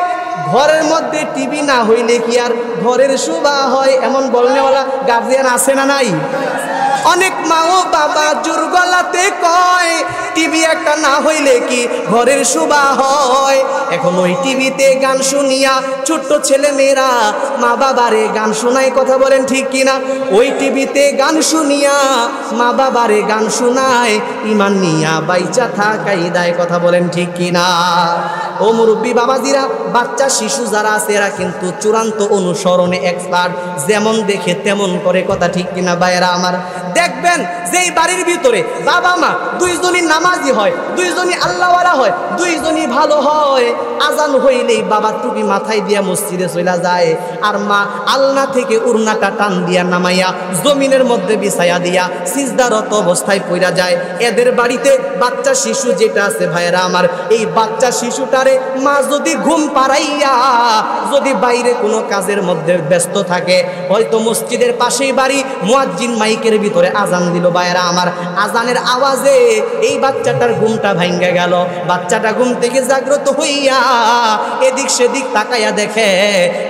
ঘরের মধ্যে টিভি না হইলে কি আর ঘরের শোভা হয়? এমন বলনেওয়ালা গার্জিয়ান আছে না নাই? অনেক মা ও বাবা জোর গলাতে কয়, টিভি একটা না হইলে কি ঘরের শোভা হয়? এখন ওই টিভিতে গান শুনিয়া ছোট্ট ছেলে মেয়েরা মা বাবারে গান শোনায়। কথা বলেন ঠিক কিনা? ওই টিভিতে গান শুনিয়া মা বাবারে গান শোনায়, ইমান নিয়া বাইচা থাকাই দায়। কথা বলেন ঠিক কিনা? ও মুরব্বী বাবাজিরা, বাচ্চা শিশু যারা আছে এরা কিন্তু চূড়ান্ত অনুসরণে এক্সপার্ট, যেমন দেখে তেমন করে। কথা ঠিক কিনা ভাইয়েরা আমার? দেখবেন যে এই বাড়ির ভিতরে বাবা মা দুইজনই নামাজ নামাজি হয়, দুইজনই আল্লাহওয়ালা হয়, দুইজনই ভালো হয়। আজান হইলেই বাবা টুপি মাথায় দিয়া মসজিদে চলে যায়, আর মা আলনা থেকে উড়নাটা টান দিয়া নামাইয়া জমিনের মধ্যে বিছাইয়া দিয়া সিজদারত অবস্থায় পড়া যায়। এদের বাড়িতে বাচ্চা শিশু যেটা আছে ভাইয়েরা আমার, এই বাচ্চা শিশুটারে মা যদি ঘুম পাড়াইয়া যদি বাইরে কোনো কাজের মধ্যে ব্যস্ত থাকে, হয়তো মসজিদের পাশেই বাড়ি, মুয়াজ্জিন মাইকের ভিতরে আজান দিল ভাইয়েরা আমার, আজানের আওয়াজে এই বাচ্চাটার ঘুমটা ভাঙ্গা গেল। বাচ্চাটা ঘুম থেকে জাগ্রত হইয়া এদিক সেদিক তাকাইয়া দেখে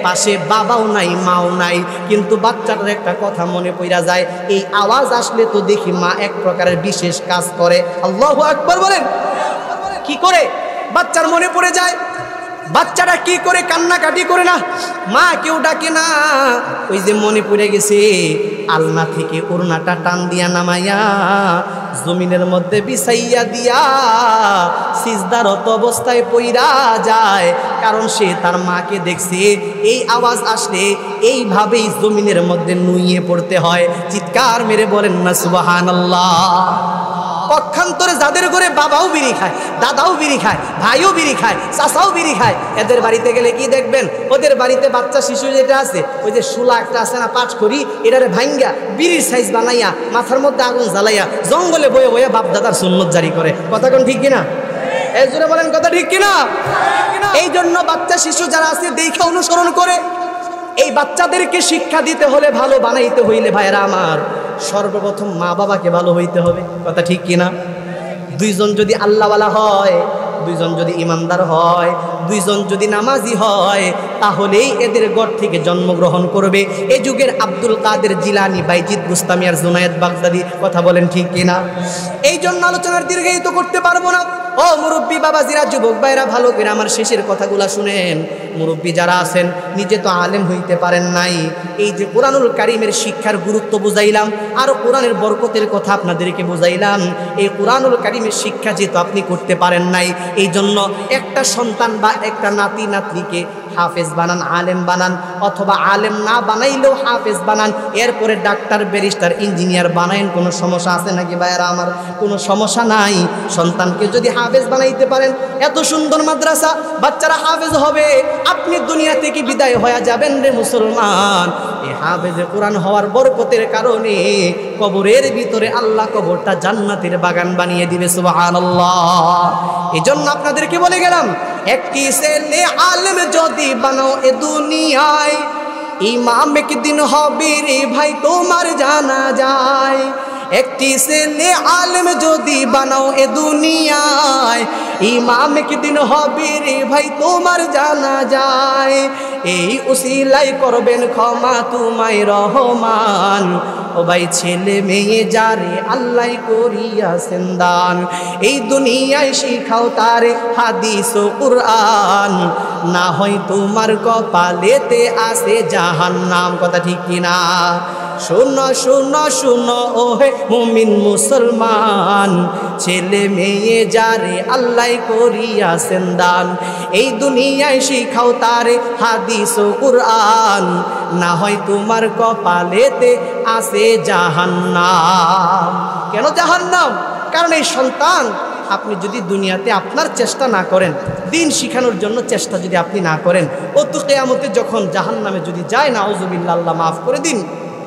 পাশে বাবাও নাই মাও নাই, কিন্তু বাচ্চাটার একটা কথা মনে পড়া যায়, এই আওয়াজ আসলে তো দেখি মা এক প্রকারের বিশেষ কাজ করে। আল্লাহু আকবার বলেন। কি করে? বাচ্চার মনে পড়ে যায়। বাচ্চাটা কি করে? কান্নাকাটি করে না, মা কেউ ডাকে না, ওই যে মনে পড়ে গেছে, আলনা থেকে ওড়নাটা টান দিয়া নামাইয়া জমিনের মধ্যে বিছাইয়া দিয়া সিজদারত অবস্থায় পইরা যায়, কারণ সে তার মাকে দেখছে এই আওয়াজ আসলে এইভাবেই জমিনের মধ্যে নুইয়ে পড়তে হয়। চিৎকার মেরে বলেন না সুবহানাল্লাহ। পক্ষান্তরে যাদের ঘরে বাবাও বিড়ি খায়, দাদাও বিড়ি খায়, ভাইও বিড়ি খায়, চাচাও বিড়ি খায়, এদের বাড়িতে গেলে কি দেখবেন, ওদের বাড়িতে বাচ্চা শিশু যেটা আছে, ওই যে শুলা একটা আছে না পাঁচ করি, এটারে ভাঙ্গা বিড়ির সাইজ বানাইয়া মাথার মধ্যে আগুন জ্বালাইয়া জঙ্গলে বয়ে বয়ে বাপ দাদার সুন্নত জারি করে। কথা কোন ঠিক কিনা? এই জোরে বলেন কথা ঠিক কিনা? এই জন্য বাচ্চা শিশু যারা আছে দেখে অনুসরণ করে। এই বাচ্চাদেরকে শিক্ষা দিতে হলে, ভালো বানাইতে হইলে ভাইরা আমার, সর্বপ্রথম মা বাবাকে ভালো হইতে হবে। কথা ঠিক কিনা? দুইজন যদি আল্লাহওয়ালা হয়, দুইজন যদি ইমানদার হয়, দুইজন যদি নামাজি হয়, তাহলেই এদের ঘর থেকে জন্মগ্রহণ করবে এই যুগের আব্দুল কাদের জিলানি, বাইজিদ বুস্তামি আর জুনায়েদ বাগদাদি। কথা বলেন ঠিক কিনা? এই জন্য আলোচনার দীর্ঘায়িত করতে পারবো না। ও মুরব্বী বাবাজিরা, যুবক ভাইরা, ভালো করে আমার শেষের কথাগুলা শুনেন। মুরব্বী যারা আছেন, নিজে তো আলেম হইতে পারেন নাই, এই যে কোরআনুল কারীমের শিক্ষার গুরুত্ব বুঝাইলাম আর কোরআনের বরকতের কথা আপনাদেরকে বুঝাইলাম, এই কোরআনুল কারীমের শিক্ষা যেহেতু আপনি করতে পারেন নাই, এই জন্য একটা সন্তান বা একটা নাতি নাতনিকে হাফেজ বানান, আলেম বানান, অথবা আলেম না বানাইলেও হাফেজ বানান, এরপরে ডাক্তার, ব্যারিস্টার, ইঞ্জিনিয়ার বানাইন। কোনো সমস্যা আছে নাকি ভাইয়েরা আমার? কোনো সমস্যা নাই। সন্তানকে যদি হাফেজ বানাইতে পারেন, এত সুন্দর মাদ্রাসা, বাচ্চারা হাফেজ হবে, আপনি দুনিয়া থেকে বিদায় হয়ে যাবেন রে মুসলমান। এই হাফেজে কোরআন হওয়ার বরকতের কারণে কবরের ভিতরে আল্লাহ কবরটা জান্নাতের বাগান বানিয়ে দিবে। সুবহানাল্লাহ। এই জন্য আপনাদেরকে বলে গেলাম, একটি ছেলে আলেম যদি বানাও এ দুনিয়ায়, ইমাম একদিন হবে রে ভাই তোমার জানা যায়। একটি ছেলে আলেম যদি বানাও এ দুনিয়ায়, ইমাম একদিন হবে রে ভাই তোমার জানা যায়। এই উসিলাই করবেন ক্ষমা তোমায় রহমান, ও ভাই ছেলে মেয়ে যারে আল্লাহ করিয়াছেন দান। এই দুনিয়ায় শিখাও তারে হাদিস ও কুরআন, না হয় তোমার কপালেতে আছে জাহান্নাম। কথা ঠিক কিনা? শোনো শোনো শোনো ও হে মুমিন মুসলমান, ছেলে মেয়ে যারে আল্লাহ করিয়াছেন দান। এই দুনিয়ায় শিখাও তারে হাদিস ও কুরআন, না হয় তোমার কপালেতে আছে জাহান্নাম। কেন জাহান্নাম? কারণ এই সন্তান আপনি যদি দুনিয়াতে আপনার চেষ্টা না করেন, দিন শিখানোর জন্য চেষ্টা যদি আপনি না করেন, ও তো কিয়ামতে যখন জাহান্নামে যদি যায়, নাউজুবিল্লাহ, আল্লাহ মাফ করে দিন,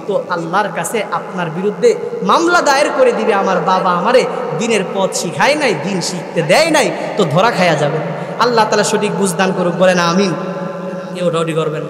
তো আল্লাহর কাছে আপনার বিরুদ্ধে মামলা দায়ের করে দিবে, আমার বাবা আমারে দিনের পথ শিখায় নাই, দিন শিখতে দেয় নাই, তো ধরা খায়া যাবে। আল্লাহ তাআলা সঠিক বুঝদান করুক, বলেন আমিন। কেউ রডি করবেন।